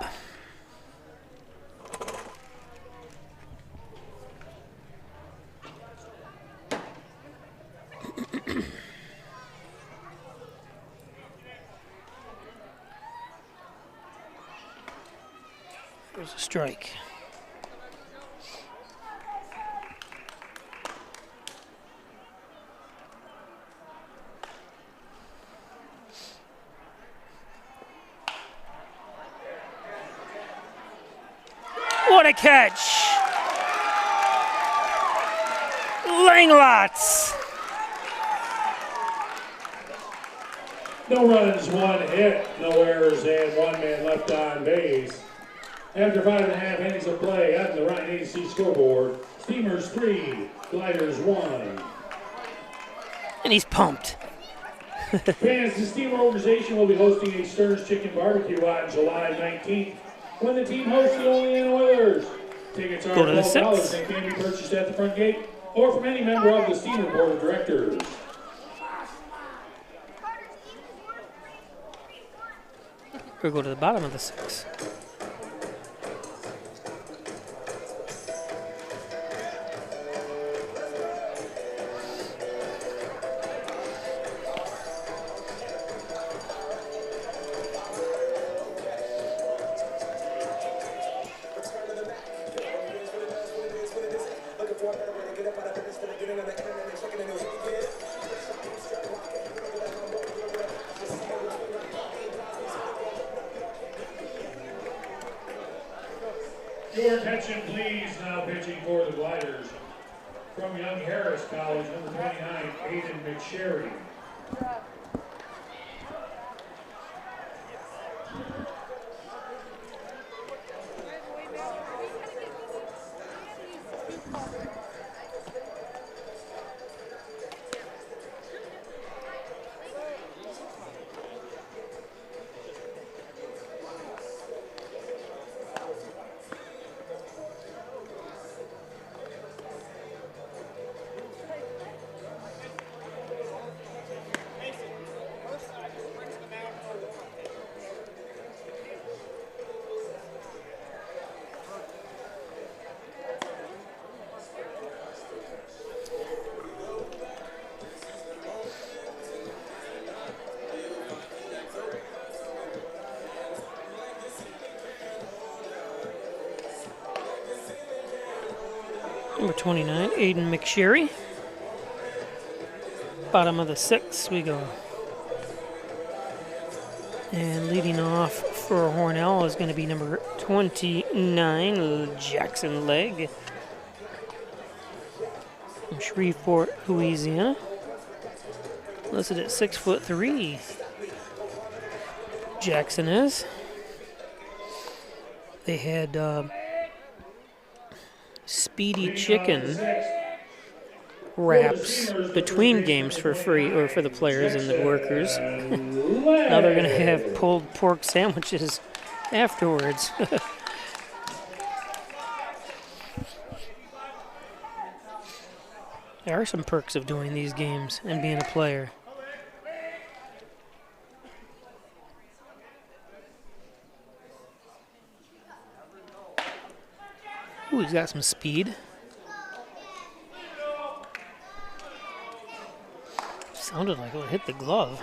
Speaker 2: There's a strike. What a catch! Langlots!
Speaker 1: No runs, one hit, no errors, and one man left on base. After 5.5 innings of play on the Ryan Agency scoreboard, Steamers 3, Gliders 1.
Speaker 2: And he's pumped.
Speaker 1: Fans, the Steamer organization will be hosting a Stern's Chicken Barbecue on July 19th when the team hosts the Olean Oilers. Tickets are $12 and can be purchased at the front gate or from any member of the Steamer Board of Directors.
Speaker 2: We'll go to the bottom of the 6.
Speaker 1: Your attention, please. Now pitching for the Gliders. From Young Harris College, number 29, Aiden McSherry.
Speaker 2: Number 29, Aiden McSherry. Bottom of the 6th we go. And leading off for Hornell is going to be number 29, Jackson Legg. From Shreveport, Louisiana. Listed at 6'3". Jackson is. They had Speedy Chicken wraps between games for free, or for the players and the workers. Now they're going to have pulled pork sandwiches afterwards. There are some perks of doing these games and being a player. Ooh, he's got some speed. Sounded like it would hit the glove.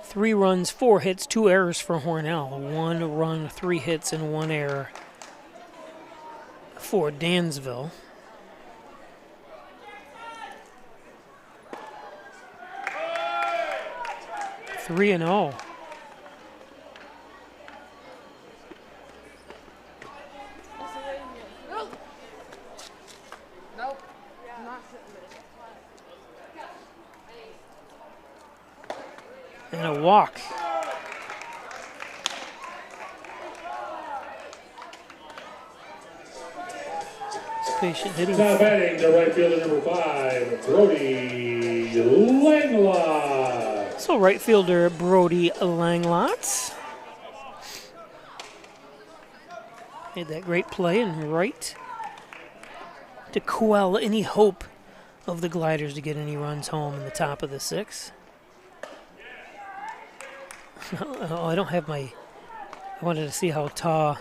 Speaker 2: Three runs, 4 hits, 2 errors for Hornell. 1 run, 3 hits, and 1 error for Dansville. Three and 0.
Speaker 15: Nope.
Speaker 2: And a walk. Patient hitting.
Speaker 1: Now batting the right fielder, number 5, Brody Langlot.
Speaker 2: So right fielder Brody Langlot made that great play and right to quell any hope of the Gliders to get any runs home in the top of the 6th. Oh, I don't have my. I wanted to see how tall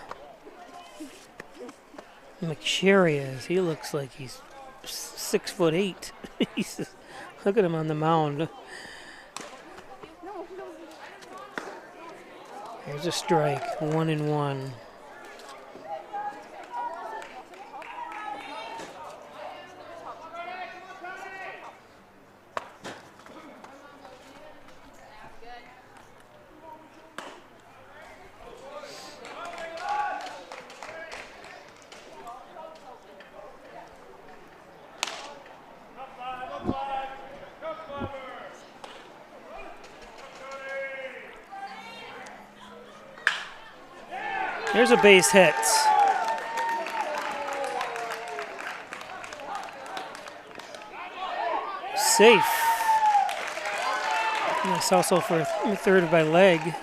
Speaker 2: McSherry is. He looks like he's 6'8". Look at him on the mound. There's a strike, 1-1. There's a base hit. Safe. And it's also for third by Legg.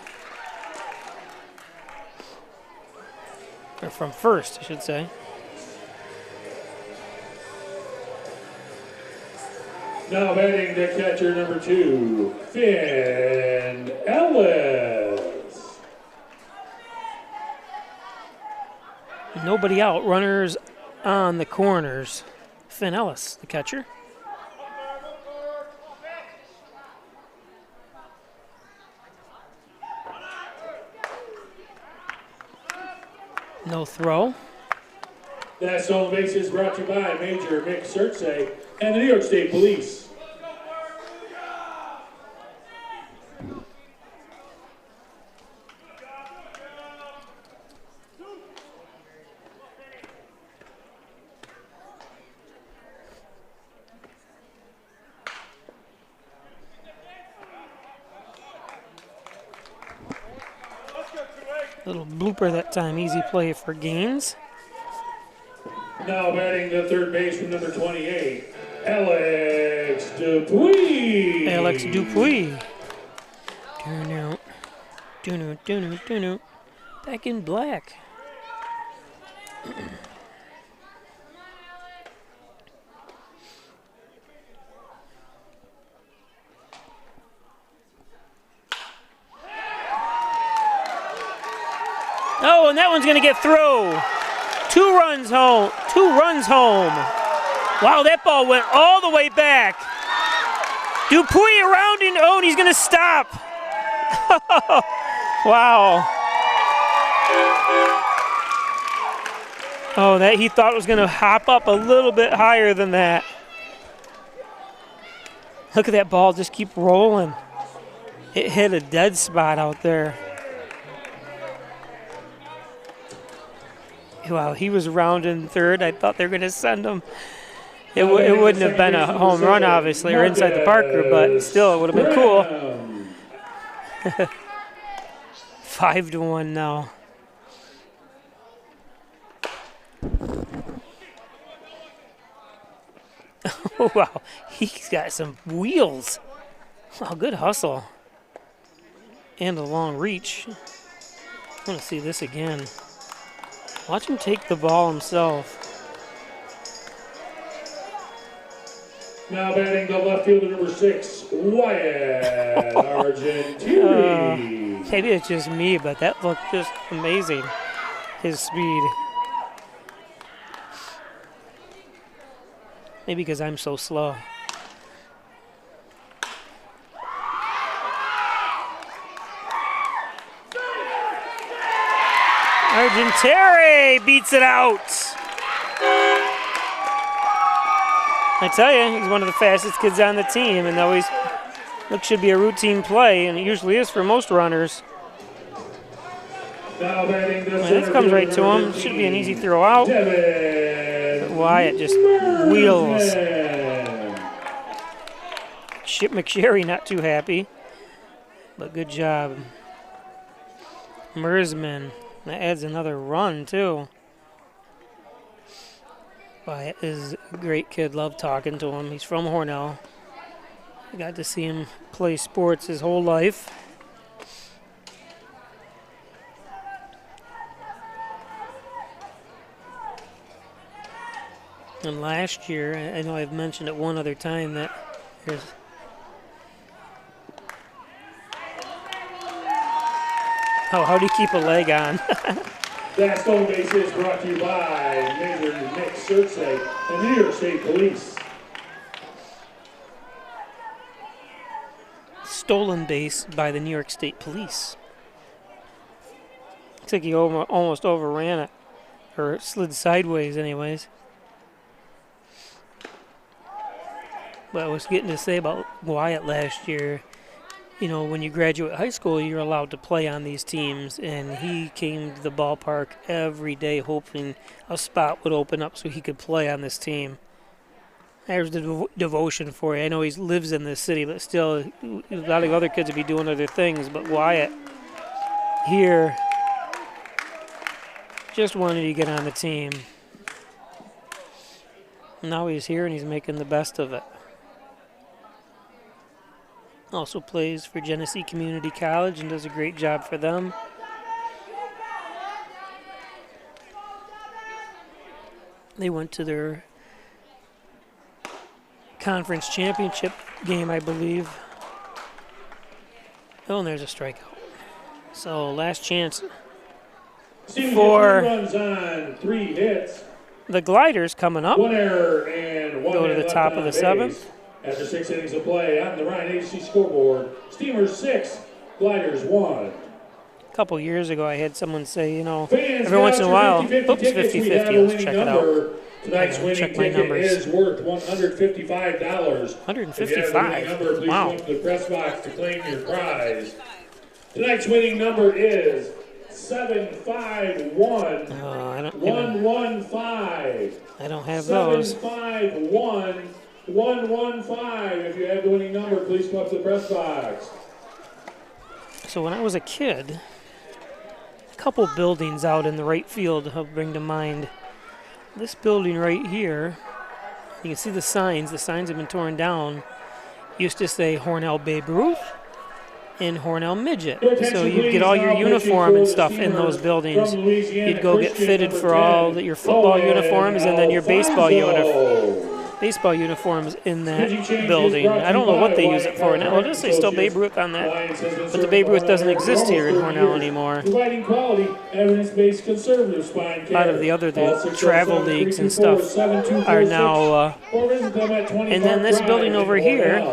Speaker 2: Or from first, I should say.
Speaker 1: Now batting the catcher, number 2, Finn Ellis.
Speaker 2: Nobody out. Runners on the corners. Finn Ellis, the catcher. No throw.
Speaker 1: That stolen base is brought to you by Major Mick Surtsey and the New York State Police.
Speaker 2: Little blooper that time, easy play for Gaines.
Speaker 1: Now batting the third baseman, number 28, Alex Dupuis.
Speaker 2: Alex Dupuis. Do-no. Back in black. Oh, and that one's going to get through. 2 runs home. Wow, that ball went all the way back. Dupuis around and oh, and he's going to stop. Wow. Oh, that he thought it was going to hop up a little bit higher than that. Look at that ball just keep rolling. It hit a dead spot out there. Wow, he was rounding third. I thought they were going to send him. It wouldn't have been a home run, obviously, or inside the Parker, but still, it would have been cool. 5-1 now. Oh, wow, he's got some wheels. Wow, good hustle. And a long reach. I want to see this again. Watch him take the ball himself.
Speaker 1: Now batting the left fielder, number 6, Wyatt Argentini.
Speaker 2: Maybe it's just me, but that looked just amazing. His speed. Maybe because I'm so slow. Argenteri beats it out. I tell you, he's one of the fastest kids on the team, and always should be a routine play, and it usually is for most runners.
Speaker 1: Now batting the
Speaker 2: This comes right to him. Should be an easy throw out. But Wyatt just wheels. Chip McSherry not too happy, but good job. Mersman. That adds another run, too. Wyatt is a great kid. Love talking to him. He's from Hornell. I got to see him play sports his whole life. And last year, I know I've mentioned it one other time that there's oh, how do you keep a leg on?
Speaker 1: That stolen base is brought to you by Major Mick Surtsey and the New York State Police.
Speaker 2: Stolen base by the New York State Police. Looks like he almost overran it, or slid sideways anyways. But I was getting to say about Wyatt last year, you know, when you graduate high school, you're allowed to play on these teams, and he came to the ballpark every day hoping a spot would open up so he could play on this team. There's the devotion for you. I know he lives in this city, but still, a lot of other kids would be doing other things, but Wyatt here just wanted to get on the team. Now he's here, and he's making the best of it. Also plays for Genesee Community College and does a great job for them. They went to their conference championship game, I believe. Oh, and there's a strikeout. So last chance for
Speaker 1: 2 runs on 3 hits.
Speaker 2: The Gliders coming up.
Speaker 1: 1 error and 1
Speaker 2: go to the top of the 7th.
Speaker 1: After 6 innings of play on the Ryan Agency scoreboard, Steamers 6, Gliders 1.
Speaker 2: A couple years ago, I had someone say, you know,
Speaker 1: Fans,
Speaker 2: every once in a while,
Speaker 1: 50-50
Speaker 2: oops,
Speaker 1: tickets. We
Speaker 2: 50-50,
Speaker 1: have a
Speaker 2: let's
Speaker 1: winning
Speaker 2: check it
Speaker 1: number.
Speaker 2: out.
Speaker 1: Tonight's winning
Speaker 2: Check my
Speaker 1: ticket
Speaker 2: numbers.
Speaker 1: is worth $155. If you have the winning number, please
Speaker 2: Wow.
Speaker 1: come to the press box to claim your prize. Tonight's winning number is 751 115.
Speaker 2: I don't have those.
Speaker 1: 751 115. If you have the winning number, please come up to the press box.
Speaker 2: So when I was a kid, a couple buildings out in the right field I'll bring to mind. This building right here, you can see the signs. The signs have been torn down. Used to say Hornell Babe Ruth and Hornell Midget. So you'd get all your uniform and stuff in those buildings. You'd go get fitted for all your football uniforms and then your baseball uniforms in that building. I don't know what they use it for now. Well, does say still Babe Ruth on that, but the Babe Ruth doesn't exist here in Hornell anymore.
Speaker 1: Providing quality, evidence-based conservative spine care.
Speaker 2: A lot of the other travel leagues and stuff are now. And then this building over here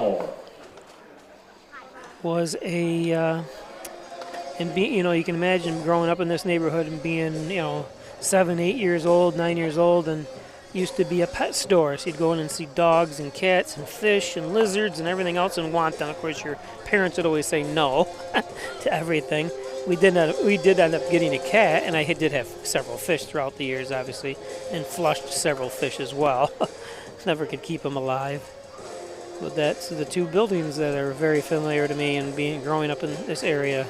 Speaker 2: was a. And you can imagine growing up in this neighborhood and being 7, 8 years old, 9 years old, and used to be a pet store. So you'd go in and see dogs and cats and fish and lizards and everything else and want them. Of course, your parents would always say no to everything. We did end up getting a cat, and I did have several fish throughout the years, obviously, and flushed several fish as well. Never could keep them alive. But that's the two buildings that are very familiar to me and growing up in this area.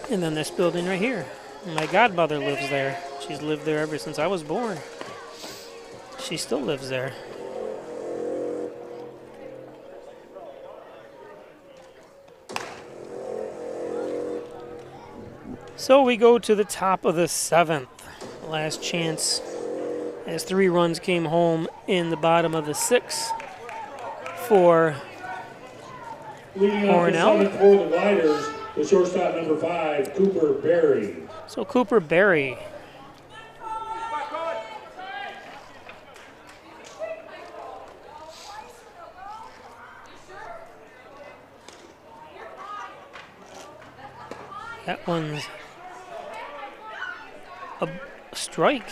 Speaker 2: And then this building right here. My godmother lives there. She's lived there ever since I was born. She still lives there. So we go to the top of the 7th. Last chance as 3 runs came home in the bottom of the 6th for Hornell.
Speaker 1: For the Gliders, the shortstop number 5, Cooper Berry.
Speaker 2: So Cooper Berry. That one's a strike.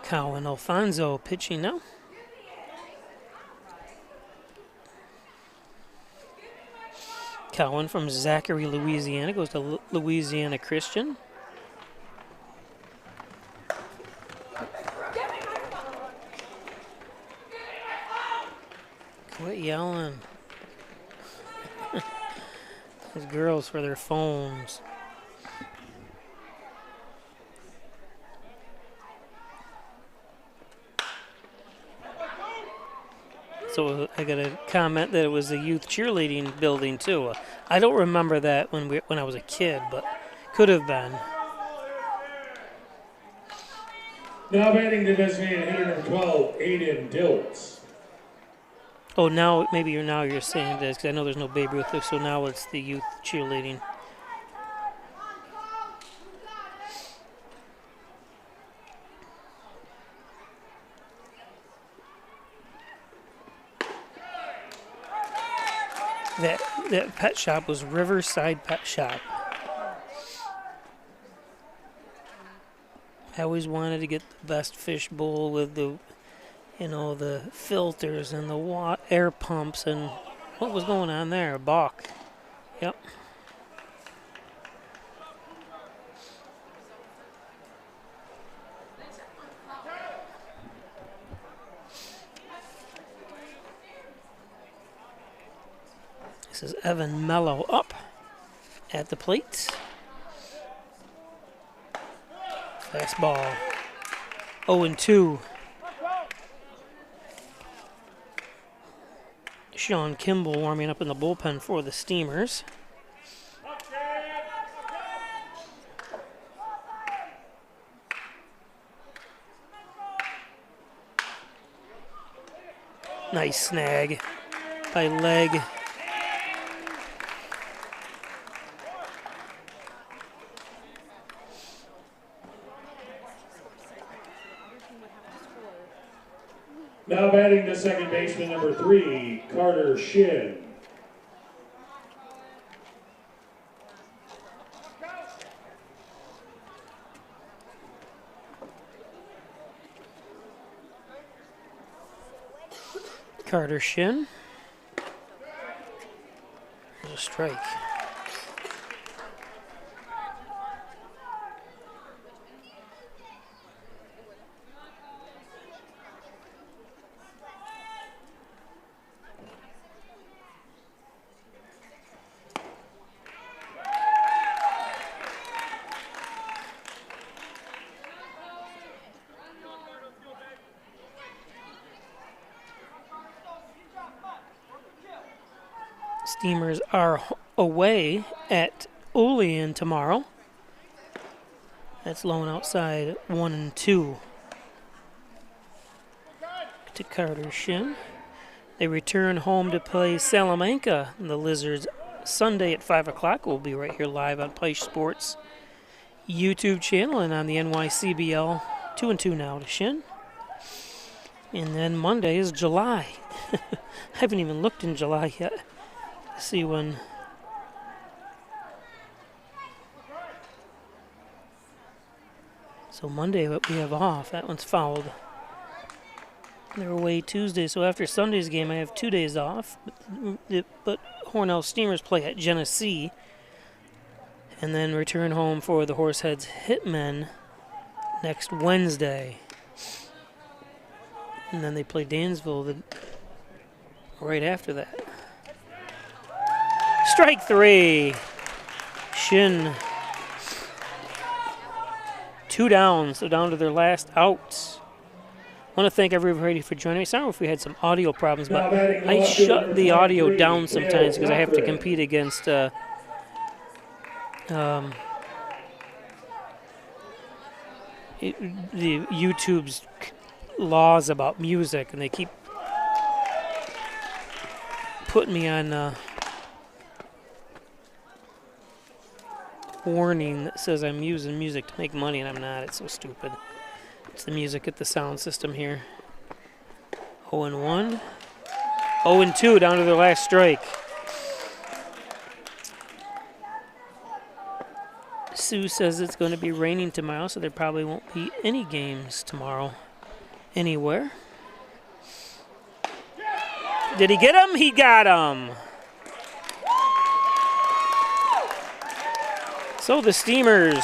Speaker 2: Cowan Alfonso pitching now. Cowan from Zachary, Louisiana, goes to Louisiana Christian. Quit yelling. Those girls for their phones. So I got a comment that it was a youth cheerleading building too. I don't remember that when I was a kid, but could have been.
Speaker 1: Now batting the designated hitter number 12, Aiden Diltz.
Speaker 2: Oh, now maybe you're saying this because I know there's no Babe Ruth, so now it's the youth cheerleading. That pet shop was Riverside Pet Shop. I always wanted to get the best fish bowl with the filters and the air pumps and what was going on there? A balk. Yep. This is Evan Mello up at the plate. Fastball. 0-2. Sean Kimball warming up in the bullpen for the Steamers. Nice snag by Legg.
Speaker 1: Now batting the second baseman, number 3, Carter Shin.
Speaker 2: Carter Shin. There's a strike. Steamers are away at Olean tomorrow. That's Lone outside 1-2 to Carter Shin. They return home to play Salamanca. The Lizards Sunday at 5 o'clock. We'll be right here live on Peisch Sports YouTube channel and on the NYCBL. 2-2 now to Shin. And then Monday is July. I haven't even looked in July yet. See when so Monday we have off. That one's fouled. They're away Tuesday, so after Sunday's game I have 2 days off. But Hornell Steamers play at Genesee and then return home for the Horseheads Hitmen next Wednesday. And then they play Dansville right after that. Strike 3. Shin. 2 down, so down to their last out. I want to thank everybody for joining me. Sorry if we had some audio problems, but I shut the audio down sometimes because I have to compete against the YouTube's laws about music, and they keep putting me on warning that says I'm using music to make money, and I'm not. It's so stupid. It's the music at the sound system here. 0-1. 0-2 down to their last strike. Sue says it's going to be raining tomorrow, so there probably won't be any games tomorrow anywhere. Did he get him? He got him. So the Steamers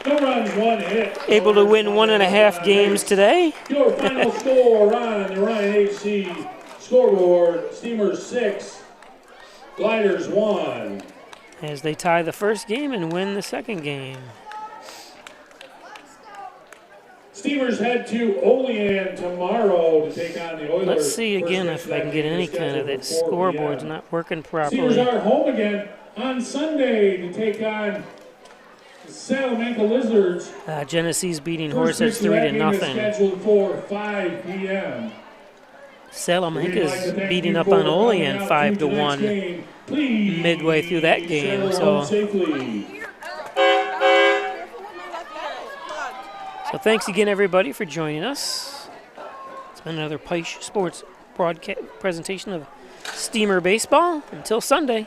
Speaker 1: No runs, 1 hit.
Speaker 2: able to win 1.5 games today.
Speaker 1: Your final score on the Ryan HC scoreboard: Steamers 6, Gliders 1.
Speaker 2: As they tie the first game and win the second game.
Speaker 1: Steamers head to Olean tomorrow to take on the Oilers.
Speaker 2: Let's see again if I can get any kind of that scoreboard's not working properly.
Speaker 1: Steamers are home again on Sunday to take on the Salamanca Lizards.
Speaker 2: Genesee's beating
Speaker 1: First
Speaker 2: Horseheads
Speaker 1: pitch of that
Speaker 2: 3-0.
Speaker 1: game is scheduled for 5 p.m.
Speaker 2: Salamanca's beating up on Olean 5-1 midway through that game. So thanks again, everybody, for joining us. It's been another Peisch Sports broadcast presentation of Steamer Baseball. Until Sunday,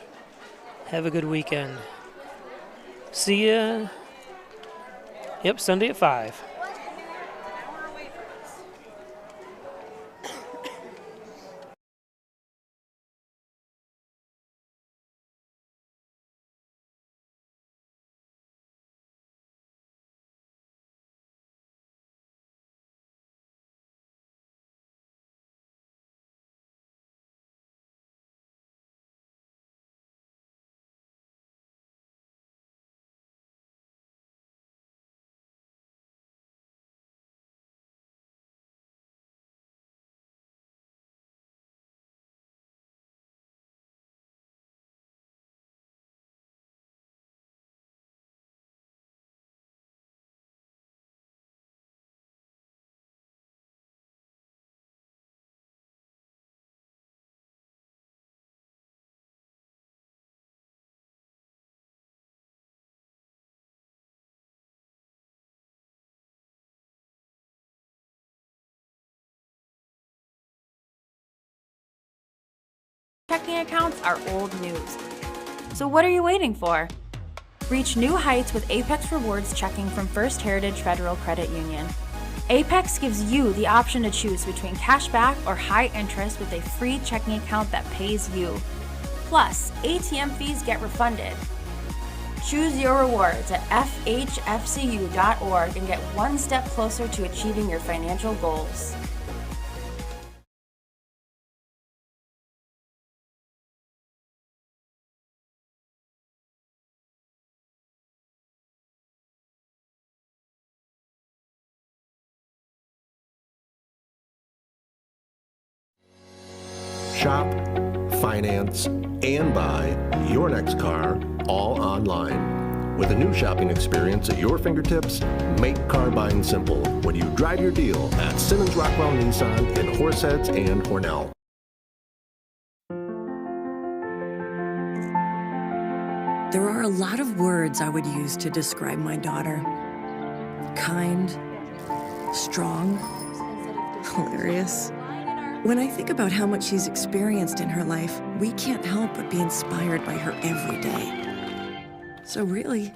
Speaker 2: have a good weekend. See ya. Yep, Sunday at 5.
Speaker 10: checking accounts are old news. So what are you waiting for? Reach new heights with Apex Rewards checking from First Heritage Federal Credit Union. Apex gives you the option to choose between cash back or high interest with a free checking account that pays you. Plus, ATM fees get refunded. Choose your rewards at FHFCU.org and get one step closer to achieving your financial goals.
Speaker 12: Shop, finance, and buy your next car all online. With a new shopping experience at your fingertips, make car buying simple when you drive your deal at Simmons Rockwell Nissan in Horseheads and Hornell.
Speaker 13: There are a lot of words I would use to describe my daughter. Kind, strong, hilarious. When I think about how much she's experienced in her life, we can't help but be inspired by her every day. So really,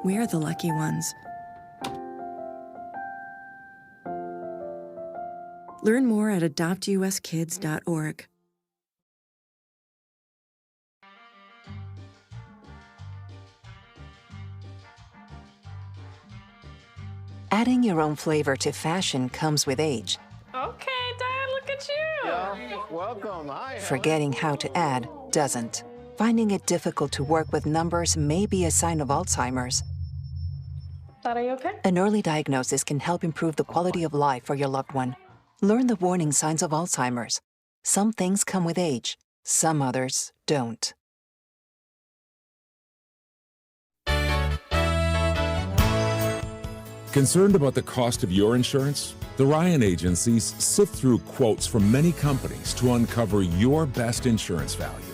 Speaker 13: we're the lucky ones. Learn more at adoptuskids.org.
Speaker 14: Adding your own flavor to fashion comes with age.
Speaker 15: Okay, Dad, look at you.
Speaker 16: Yeah, welcome. Hi.
Speaker 14: Forgetting how to add doesn't. Finding it difficult to work with numbers may be a sign of Alzheimer's.
Speaker 15: Dad, are you okay?
Speaker 14: An early diagnosis can help improve the quality of life for your loved one. Learn the warning signs of Alzheimer's. Some things come with age, some others don't.
Speaker 9: Concerned about the cost of your insurance? The Ryan agencies sift through quotes from many companies to uncover your best insurance value.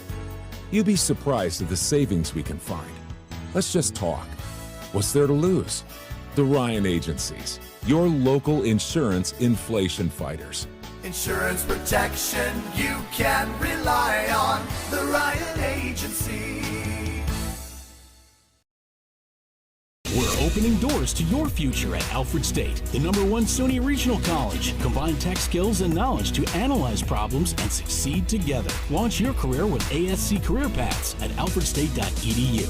Speaker 9: You'd be surprised at the savings we can find. Let's just talk. What's there to lose? The Ryan agencies, your local insurance inflation fighters.
Speaker 6: Insurance protection you can rely on. The Ryan Agency.
Speaker 3: We're opening doors to your future at Alfred State, the #1 SUNY Regional College. Combine tech skills and knowledge to analyze problems and succeed together. Launch your career with ASC Career Paths at alfredstate.edu.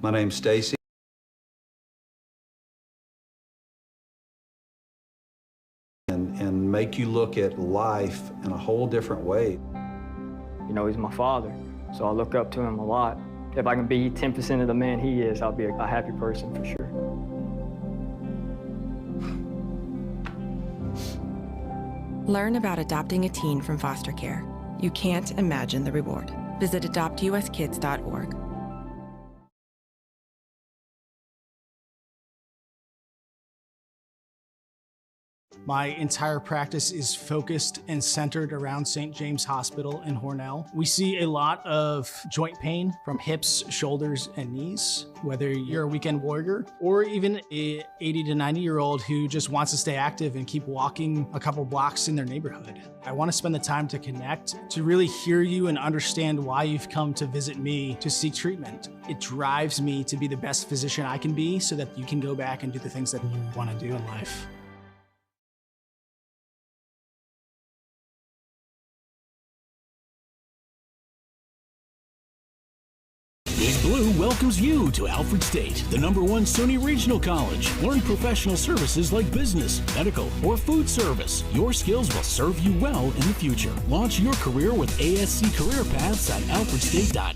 Speaker 17: My name's Stacy. And make you look at life in a whole different way.
Speaker 18: You know, he's my father, so I look up to him a lot. If I can be 10% of the man he is, I'll be a happy person for sure.
Speaker 19: Learn about adopting a teen from foster care. You can't imagine the reward. Visit adoptuskids.org.
Speaker 20: My entire practice is focused and centered around St. James Hospital in Hornell. We see a lot of joint pain from hips, shoulders, and knees, whether you're a weekend warrior or even a 80 to 90-year-old who just wants to stay active and keep walking a couple blocks in their neighborhood. I want to spend the time to connect, to really hear you and understand why you've come to visit me to seek treatment. It drives me to be the best physician I can be so that you can go back and do the things that you want to do in life.
Speaker 3: Big Blue welcomes you to Alfred State, the #1 SUNY Regional College. Learn professional services like business, medical, or food service. Your skills will serve you well in the future. Launch your career with ASC Career Paths at alfredstate.edu.